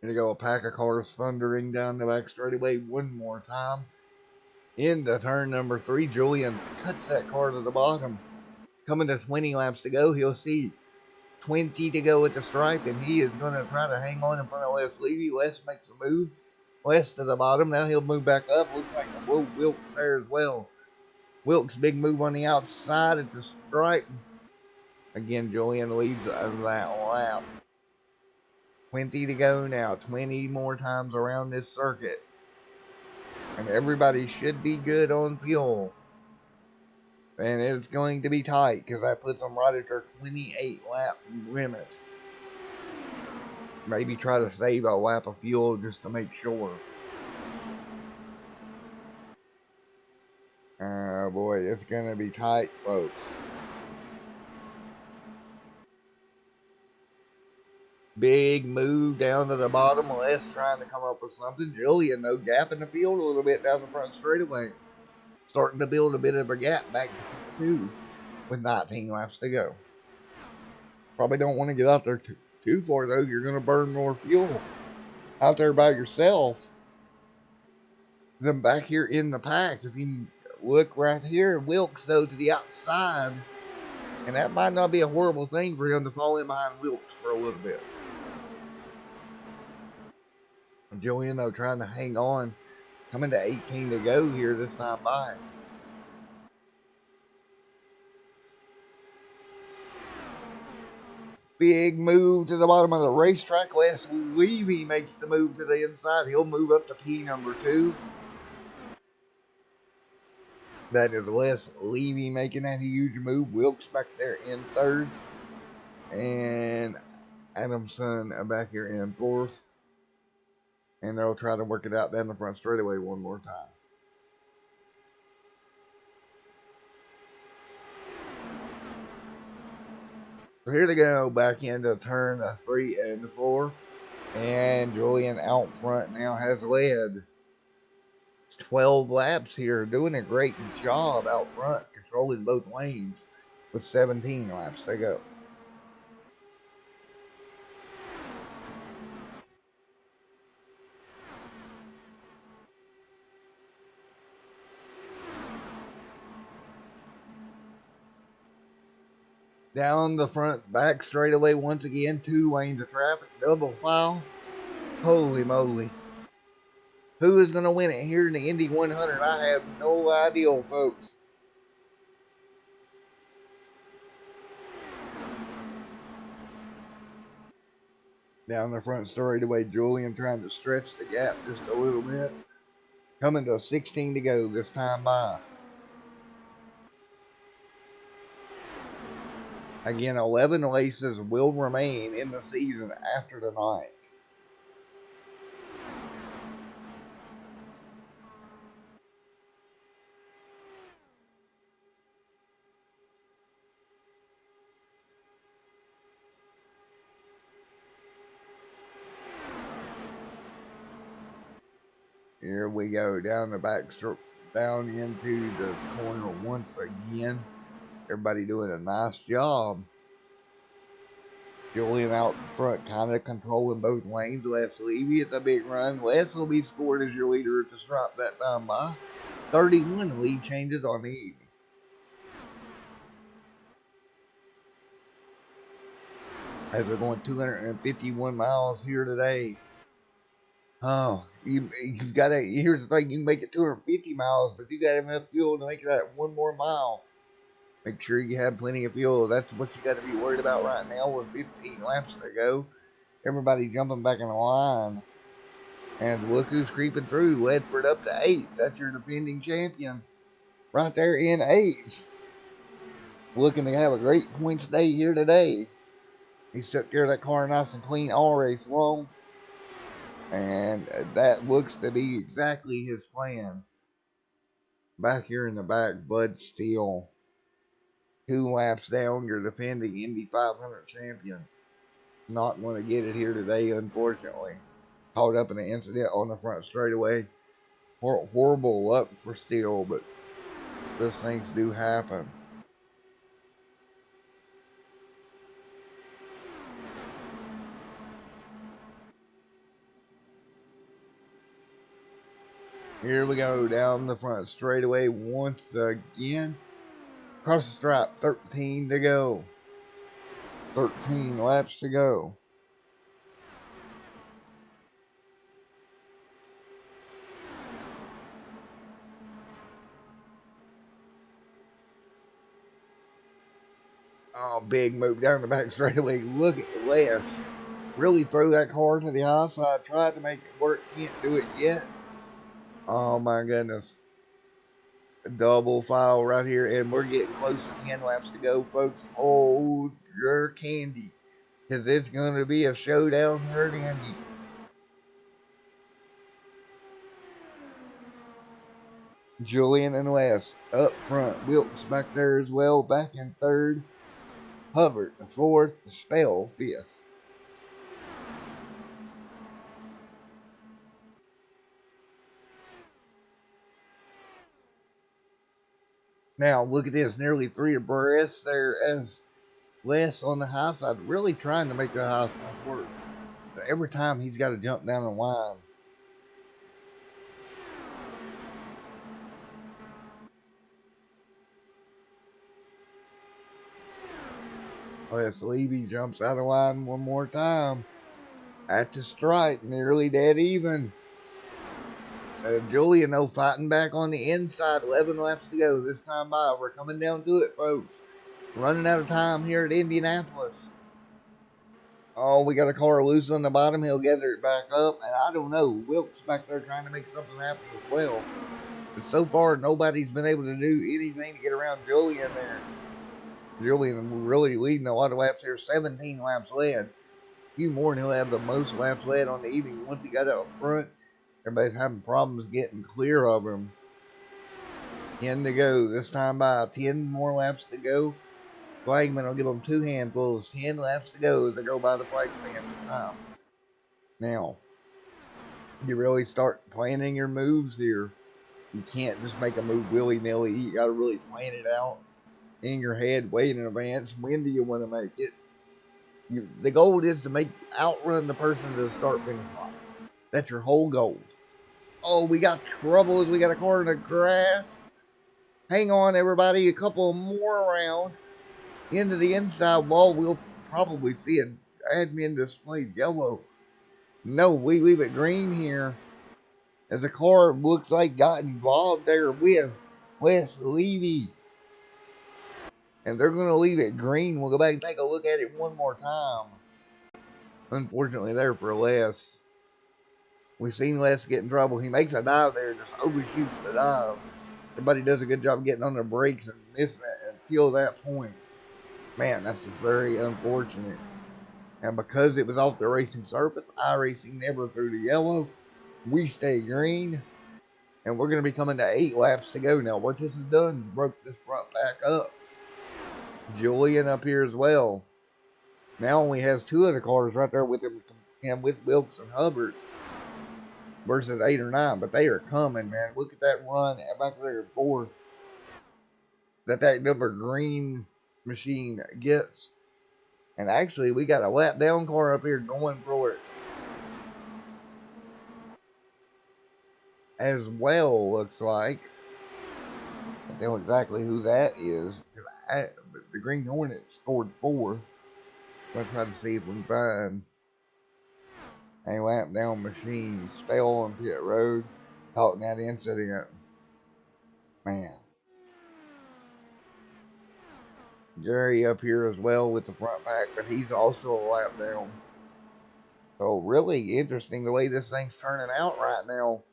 Here we go. A pack of cars thundering down the back straightaway one more time. Into turn number 3, Julian cuts that car to the bottom. Coming to 20 laps to go, he'll see 20 to go at the stripe, and he is going to try to hang on in front of Wes Levy. Wes makes a move. Wes to the bottom. Now he'll move back up. Looks like a Wilkes there as well. Wilkes, big move on the outside at the stripe. Again, Julian leads that lap. 20 to go now. 20 more times around this circuit. And everybody should be good on fuel. And it's going to be tight because that puts them right at their 28 lap limit. Maybe try to save a lap of fuel just to make sure. Oh boy, it's going to be tight, folks. Big move down to the bottom. Les trying to come up with something. Julian, though, gapping the field a little bit down the front straightaway. Starting to build a bit of a gap back to two with 19 laps to go. Probably don't want to get out there too far, though. You're going to burn more fuel out there by yourself than back here in the pack. If you look right here, Wilkes, though, to the outside. And that might not be a horrible thing for him to fall in behind Wilkes for a little bit. Julian, though, trying to hang on. Coming to 18 to go here this time by. Big move to the bottom of the racetrack. Les Levy makes the move to the inside. He'll move up to P number 2. That is Les Levy making that huge move. Wilkes back there in 3rd. And Adamson back here in 4th. And they'll try to work it out down the front straightaway one more time. So here they go back into turn 3 and 4. And Julian out front now has led 12 laps here, doing a great job out front, controlling both lanes with 17 laps to go. Down the front back straightaway once again, 2 lanes of traffic, double file. Holy moly. Who is going to win it here in the Indy 100? I have no idea, folks. Down the front straightaway, Julian trying to stretch the gap just a little bit. Coming to 16 to go this time by. Again, 11 races will remain in the season after tonight. Here we go down the back stroke, down into the corner once again. Everybody doing a nice job. Julian out front, kind of controlling both lanes. Les Levy at the big run. Les will be scored as your leader at the stripe that time by. 31 lead changes on the evening. As we're going 251 miles here today. Oh, you've got to, here's the thing, you can make it 250 miles, but you got enough fuel to make that one more mile. Make sure you have plenty of fuel. That's what you got to be worried about right now with 15 laps to go. Everybody jumping back in the line. And look who's creeping through. Ledford up to 8th. That's your defending champion. Right there in 8th. Looking to have a great points day here today. He's took care of that car nice and clean all race long. And that looks to be exactly his plan. Back here in the back, Bud Steele. 2 laps down, your defending Indy 500 champion. Not going to get it here today, unfortunately. Caught up in an incident on the front straightaway. Horrible luck for Steele, but those things do happen. Here we go down the front straightaway once again. Across the stripe, 13 to go. 13 laps to go. Oh, big move down the back straightaway. Look at Les. really throw that car to the high side. Tried to make it work. Can't do it yet. Oh my goodness. A double file right here, and we're getting close to 10 laps to go, folks. Hold your candy, because it's going to be a showdown here at Indy. Julian and Les up front. Wilkes back there as well, back in third. Hubbard fourth. Spell fifth. Now, look at this. Nearly 3 abreast there as Les on the high side, really trying to make the high side work. But every time he's got to jump down the line. Les Levy jumps out of line one more time. At the stripe, nearly dead even. Julian, though, fighting back on the inside. 11 laps to go this time by. We're coming down to it, folks. Running out of time here at Indianapolis. Oh, we got a car loose on the bottom. He'll gather it back up. And I don't know. Wilkes back there trying to make something happen as well. But so far, nobody's been able to do anything to get around Julian there. Julian really leading a lot of laps here. 17 laps led. A few more and he'll have the most laps led on the evening. Once he got up front, everybody's having problems getting clear of him. 10 to go. This time by 10 more laps to go. Flagman will give them 2 handfuls. 10 laps to go as they go by the flag stand this time. Now, you really start planning your moves here. You can't just make a move willy-nilly. You got to really plan it out in your head, way in advance. When do you want to make it? The goal is to outrun the person to the start finish line. That's your whole goal. Oh, we got trouble as we got a car in the grass. Hang on, everybody. A couple more around into the inside wall. We'll probably see an admin displayed yellow. No, we leave it green here as the car looks like got involved there with Wes Levy. And they're going to leave it green. We'll go back and take a look at it one more time. Unfortunately, there for Les. We've seen Les get in trouble. He makes a dive there, just overshoots the dive. Everybody does a good job getting on their brakes and missing it until that point. Man, that's just very unfortunate. And because it was off the racing surface, iRacing never threw the yellow. We stay green. And we're going to be coming to 8 laps to go now. What this has done is broke this front back up. Julian up here as well. Now only has 2 of the cars right there with him and with Wilkes and Hubbard versus 8 or 9. But they are coming, man. Look at that run back there at 4 that number green machine gets. And actually, we got a lap down car up here going for it as well, looks like. I don't know exactly who that is. The Green Hornet scored 4. I'm going to try to see if we can find a lap down machine. Spell on pit road. Caught in that incident. Man. Jerry up here as well with the front pack, but he's also a lap down. So really interesting the way this thing's turning out right now.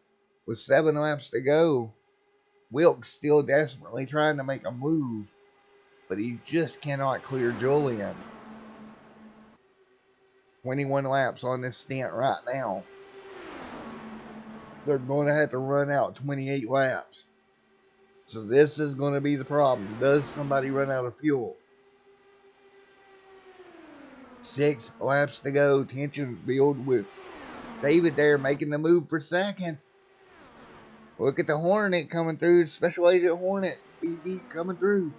With 7 laps to go, Wilkes still desperately trying to make a move, but he just cannot clear Julian. 21 laps on this stint right now. They're going to have to run out 28 laps. So this is going to be the problem. Does somebody run out of fuel? 6 laps to go. Tensions build with David there making the move for seconds. Look at the Hornet coming through. Special Agent Hornet. BB coming through.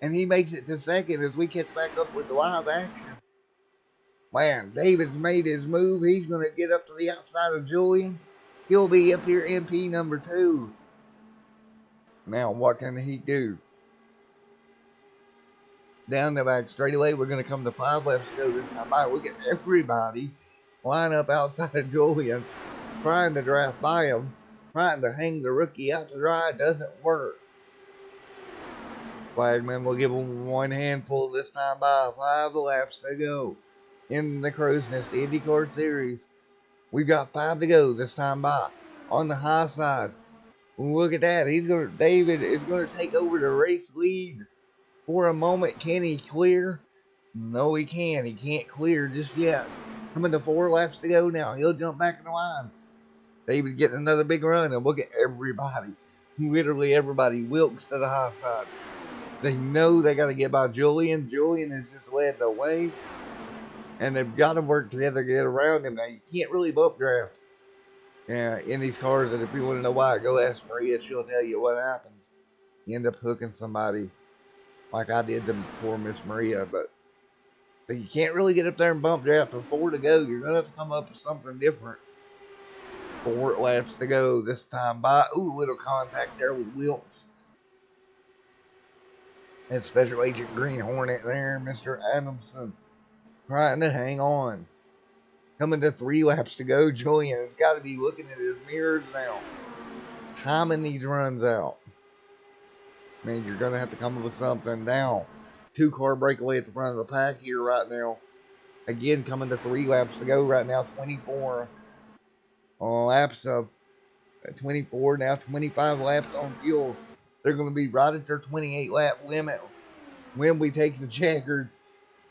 And he makes it to second as we catch back up with the live action. Man, David's made his move. He's going to get up to the outside of Julian. He'll be up here MP number 2. Now, what can he do? Down the back straightaway, we're going to come to 5 laps to go this time by. Look at everybody line up outside of Julian, trying to drive by him, trying to hang the rookie out to dry. Doesn't work. Flagman will give him 1 handful this time by. 5 laps to go. in the Crowsnest Indycar Series. We got 5 to go this time by on the high side. Look at that. David is gonna take over the race lead for a moment. Can he clear? No, he can't. He can't clear just yet. Coming to 4 laps to go now. He'll jump back in the line. David getting another big run, and look at everybody. Literally everybody. Wilkes to the high side. They know they got to get by Julian. Julian has just led the way, and they've got to work together to get around him. Now, you can't really bump draft in these cars, and if you want to know why, go ask Maria. She'll tell you what happens. You end up hooking somebody like I did to poor Miss Maria, but so you can't really get up there and bump draft with 4 to go. You're going to have to come up with something different. 4 laps to go this time by. Ooh, little contact there with Wilkes. And Special Agent Green Hornet there, Mr. Adamson, trying to hang on. Coming to 3 laps to go. Julian has got to be looking at his mirrors now. Timing these runs out. Man, you're going to have to come up with something now. 2-car breakaway at the front of the pack here right now. Again, coming to 3 laps to go right now. 24 laps of 24, now 25 laps on fuel. They're going to be right at their 28 lap limit when we take the checkered.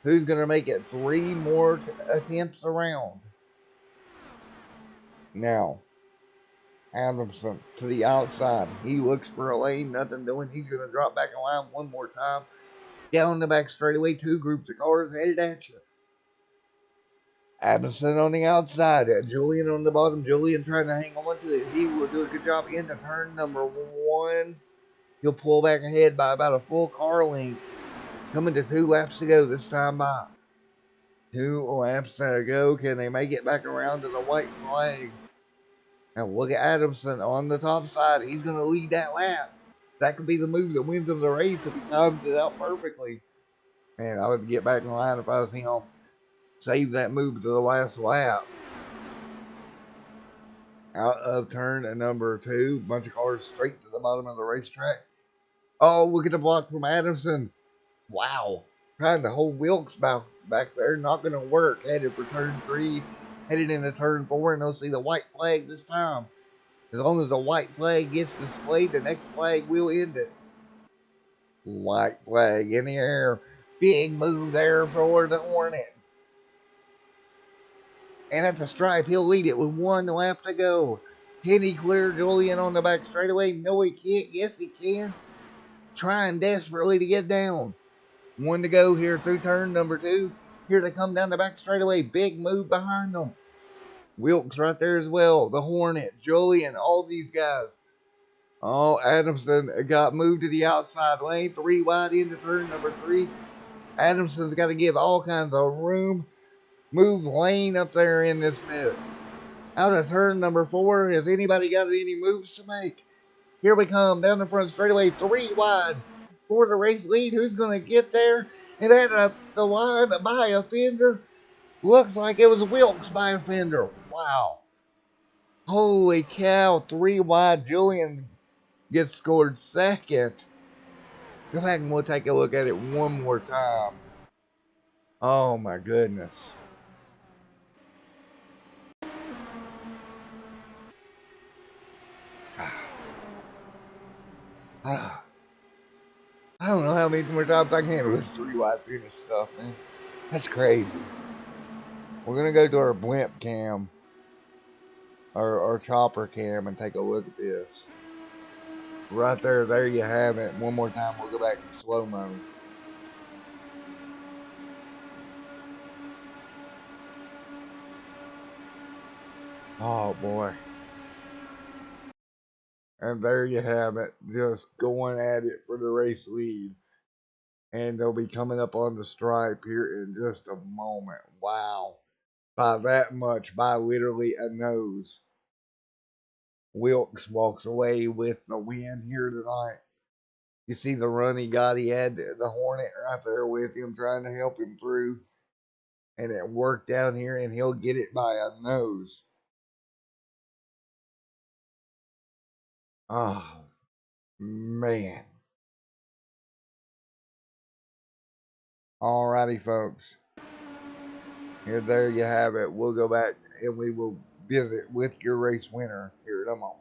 Who's going to make it 3 more attempts around? Now, Adamson to the outside. He looks for a lane, nothing doing. He's going to drop back in line one more time. Down the back straightaway, 2 groups of cars headed at you. Adamson on the outside, Julian on the bottom. Julian trying to hang on to it. He will do a good job in the turn number 1. He'll pull back ahead by about a full car length. Coming to 2 laps to go this time by. 2 laps to go. Can they make it back around to the white flag? Now look at Adamson on the top side. He's going to lead that lap. That could be the move that wins him the race if he times it out perfectly. Man, I would get back in line if I was him. Save that move to the last lap. Out of turn number 2. Bunch of cars straight to the bottom of the racetrack. Oh, look at the block from Adamson. Wow. Trying to hold Wilkes back there. Not going to work. Headed for turn 3. Headed into turn 4. And they'll see the white flag this time. As long as the white flag gets displayed, the next flag will end it. White flag in the air. Big move there for the Hornet. And at the stripe, he'll lead it with 1 lap to go. Can he clear Julian on the back straightaway? No, he can't. Yes, he can. Trying desperately to get down. 1 to go here through turn number 2. Here they come down the back straightaway. Big move behind them. Wilkes right there as well. The Hornet, Julian, all these guys. Oh, Adamson got moved to the outside lane. 3 wide into turn number 3. Adamson's got to give all kinds of room. Move lane up there in this mix. Out of turn number 4. Has anybody got any moves to make? Here we come down the front straightaway. 3 wide for the race lead. Who's going to get there? And at the line by a fender. Looks like it was Wilkes by a fender. Wow. Holy cow. 3 wide. Julian gets scored second. Go back and we'll take a look at it one more time. Oh my goodness. I don't know how many more times I can handle this 3 wide finish stuff, man. That's crazy. We're going to go to our blimp cam, our chopper cam, and take a look at this. Right there you have it. One more time, we'll go back to slow mo. Oh boy. And there you have it. Just going at it for the race lead. And they'll be coming up on the stripe here in just a moment. Wow. By that much, by literally a nose. Wilkes walks away with the win here tonight. You see the run he got. He had the Hornet right there with him trying to help him through. And it worked down here, and he'll get it by a nose. Oh, man. Alrighty, folks. Here, there you have it. We'll go back and we will visit with your race winner here in a moment.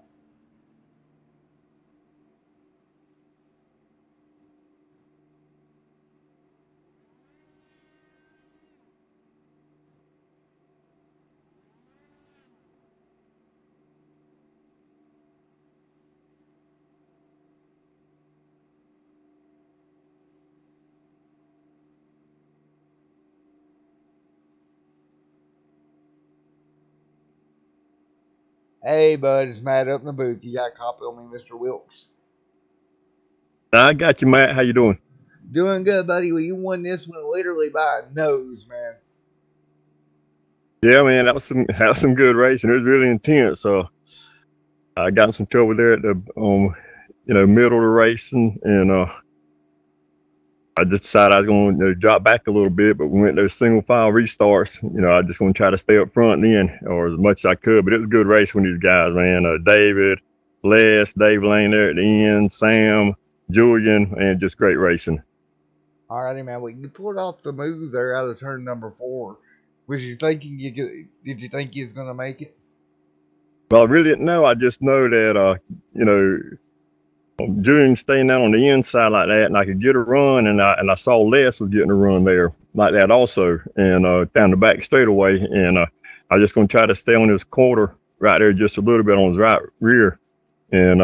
Hey, bud, it's Matt up in the booth. You got a copy on me, Mr. Wilkes? I got you, Matt. How you doing? Doing good, buddy. Well, you won this one literally by a nose, man. Yeah, man, that was some good racing. It was really intense. So I got in some trouble there at the middle of the racing, and I just decided I was going to drop back a little bit. But we went those single file restarts. I just going to try to stay up front then, or as much as I could. But it was a good race with these guys, man. David, Les, Dave Lane there at the end, Sam, Julian, and just great racing. Alrighty, man. Well, you pulled off the move there out of turn number 4. Was you thinking did you think you was going to make it? Well, I really didn't know. I just know that, Julian staying down on the inside like that, and I could get a run, and I saw Les was getting a run there like that also, and down the back straightaway, and I was just going to try to stay on his quarter right there just a little bit on his right rear, and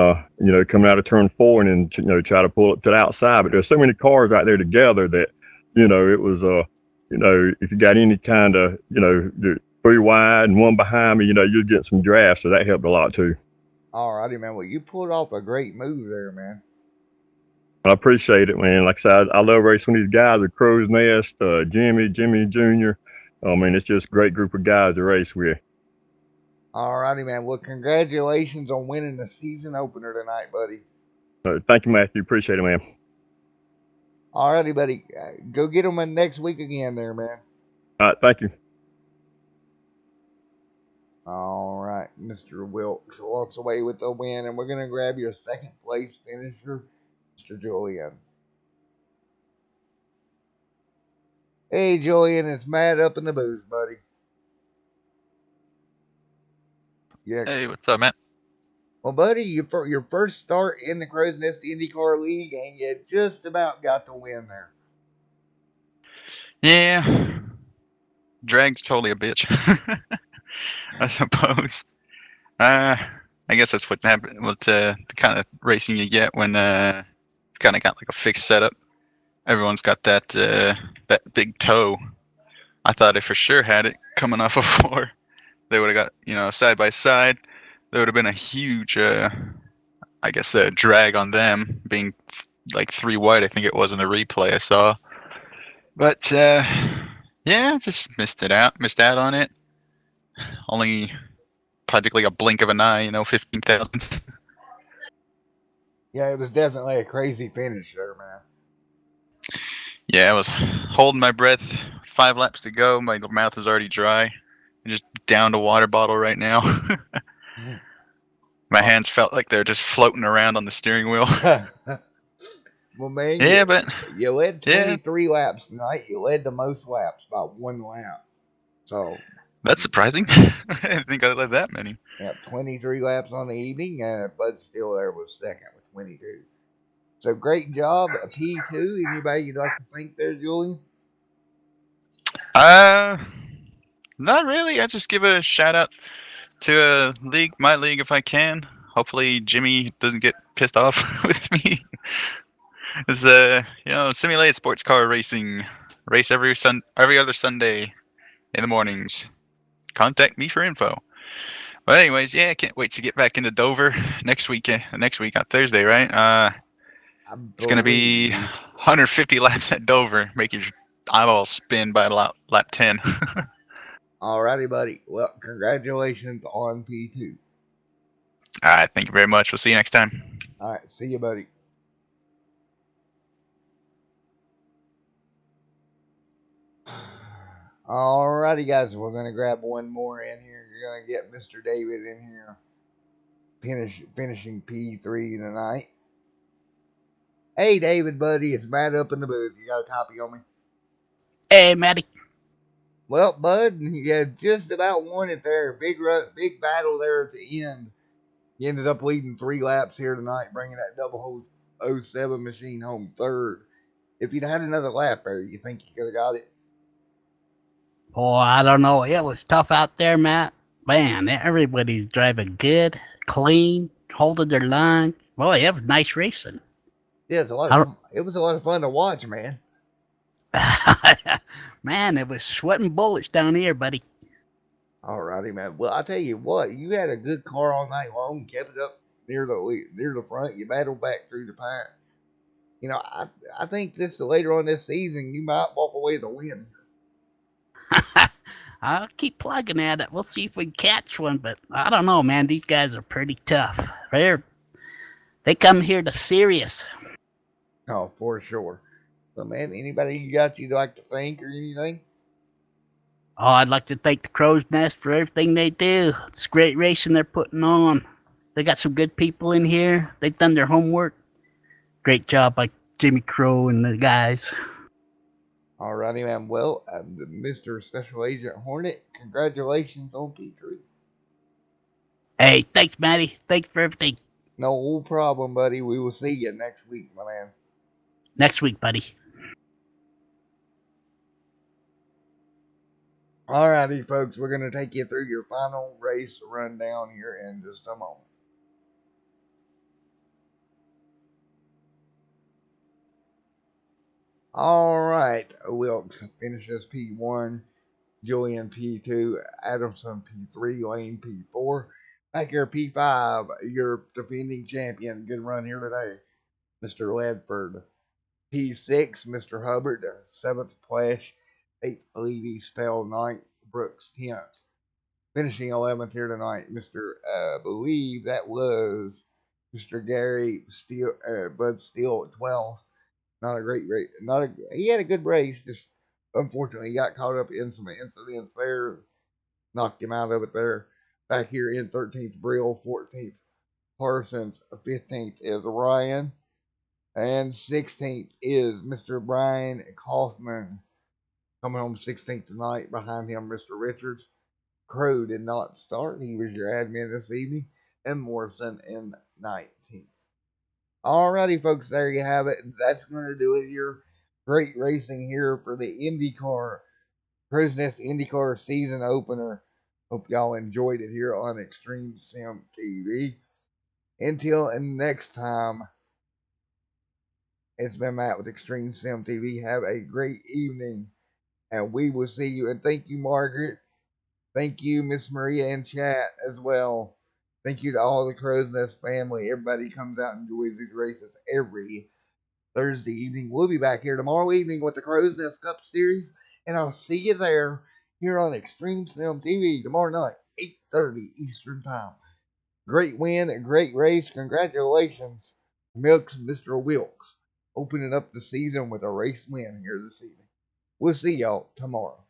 coming out of turn 4 and then try to pull it to the outside. But there's so many cars right there together that it was if you got any kind of 3 wide and 1 behind me, you'd get some drafts, so that helped a lot too. Alrighty, man. Well, you pulled off a great move there, man. I appreciate it, man. Like I said, I love racing with these guys at Crowsnest, Jimmy Jr. I mean, it's just a great group of guys to race with. Alrighty, man. Well, congratulations on winning the season opener tonight, buddy. Thank you, Matthew. Appreciate it, man. Alrighty, buddy. Go get them next week again there, man. All right, thank you. All right, Mr. Wilkes walks away with the win, and we're going to grab your second place finisher, Mr. Julian. Hey, Julian, it's Matt up in the booth, buddy. Yeah. Hey, what's up, Matt? Well, buddy, your first start in the Crowsnest Indycar League, and you just about got the win there. Yeah, drag's totally a bitch. I suppose. I guess that's what happened. What the kind of racing you get when you kind of got like a fixed setup. Everyone's got that big toe. I thought they for sure had it coming off of 4. They would have got side by side. There would have been a huge, I guess, drag on them being like 3 wide. I think it was in the replay I saw. But yeah, just missed out on it. Only practically a blink of an eye, 15 thousandths. Yeah, it was definitely a crazy finish there, man. Yeah, I was holding my breath. 5 laps to go. My mouth is already dry. I just downed a water bottle right now. My hands felt like they're just floating around on the steering wheel. Well, man, Yeah, but you led 23 laps tonight. You led the most laps by 1 lap. So that's surprising. I didn't think I led that many. Yeah, 23 laps on the evening. Bud Still there was second with 22. So great job, P2. Anybody you'd like to thank there, Julian? Not really. I just give a shout out to my league if I can. Hopefully Jimmy doesn't get pissed off with me. It's simulated sports car racing. Race every other Sunday in the mornings. Contact me for info. But anyways, yeah, I can't wait to get back into Dover next week. Next week on Thursday, right? It's gonna be 150 laps at Dover. Make your eyeballs spin by about lap 10. Alrighty, buddy. Well, congratulations on P2. All right, thank you very much. We'll see you next time. All right, see you, buddy. Alrighty, guys, we're gonna grab one more in here. You're gonna get Mr. David in here, finishing P3 tonight. Hey, David, buddy, it's Matt up in the booth. You got a copy on me? Hey, Matty. Well, Bud, you had just about won it there. Big battle there at the end. You ended up leading 3 laps here tonight, bringing that double hole '07 machine home third. If you'd had another lap there, you think you could have got it? Oh, I don't know. It was tough out there, Matt. Man, everybody's driving good, clean, holding their line. Boy, it was nice racing. Yeah, it's a lot of I fun. It was a lot of fun to watch, man. Man, it was sweating bullets down here, buddy. Alrighty, man. Well, I tell you what, you had a good car all night long. Kept it up near the front. You battled back through the pack. You know, I think this later on this season, you might walk away with a win. I'll keep plugging at it. We'll see if we can catch one, but I don't know, man. These guys are pretty tough. They come here to serious. Oh, for sure. But man, anybody you'd like to thank or anything? Oh, I'd like to thank the Crowsnest for everything they do. It's great racing they're putting on. They got some good people in here. They've done their homework. Great job by Jimmy Crow and the guys. Alrighty, man. Well, Mr. Special Agent Hornet, congratulations on P3. Hey, thanks, Matty. Thanks for everything. No problem, buddy. We will see you next week, my man. Next week, buddy. Alrighty, folks. We're going to take you through your final race rundown here in just a moment. Alright, Wilkes finishes P1, Julian P2, Adamson P3, Lane P4. Back here, P5, your defending champion. Good run here today, Mr. Ledford. P6, Mr. Hubbard. 7th, Plash. 8th, Levy Spell. 9th, Brooks. 10th. Finishing 11th here tonight, Mr. I believe that was Mr. Gary Steele, Bud Steele at 12th. Not a great race. He had a good race. Just unfortunately, he got caught up in some incidents there, knocked him out of it there. Back here in 13th, Brill. 14th, Parsons. 15th is Ryan, and 16th is Mr. Brian Kaufman. Coming home 16th tonight. Behind him, Mr. Richards. Crow did not start. He was your admin this evening, and Morrison in 19th. Alrighty, folks, there you have it. That's going to do it here. Great racing here for the Indycar, Crowsnest Indycar season opener. Hope y'all enjoyed it here on Extreme Sim TV. Until next time, it's been Matt with Extreme Sim TV. Have a great evening, and we will see you. And thank you, Margaret. Thank you, Miss Maria in chat as well. Thank you to all the Crowsnest family. Everybody comes out and enjoys these races every Thursday evening. We'll be back here tomorrow evening with the Crowsnest Cup Series, and I'll see you there here on Extreme Sim TV tomorrow night, 8:30 Eastern Time. Great win, a great race. Congratulations, Mr. Wilkes, opening up the season with a race win here this evening. We'll see y'all tomorrow.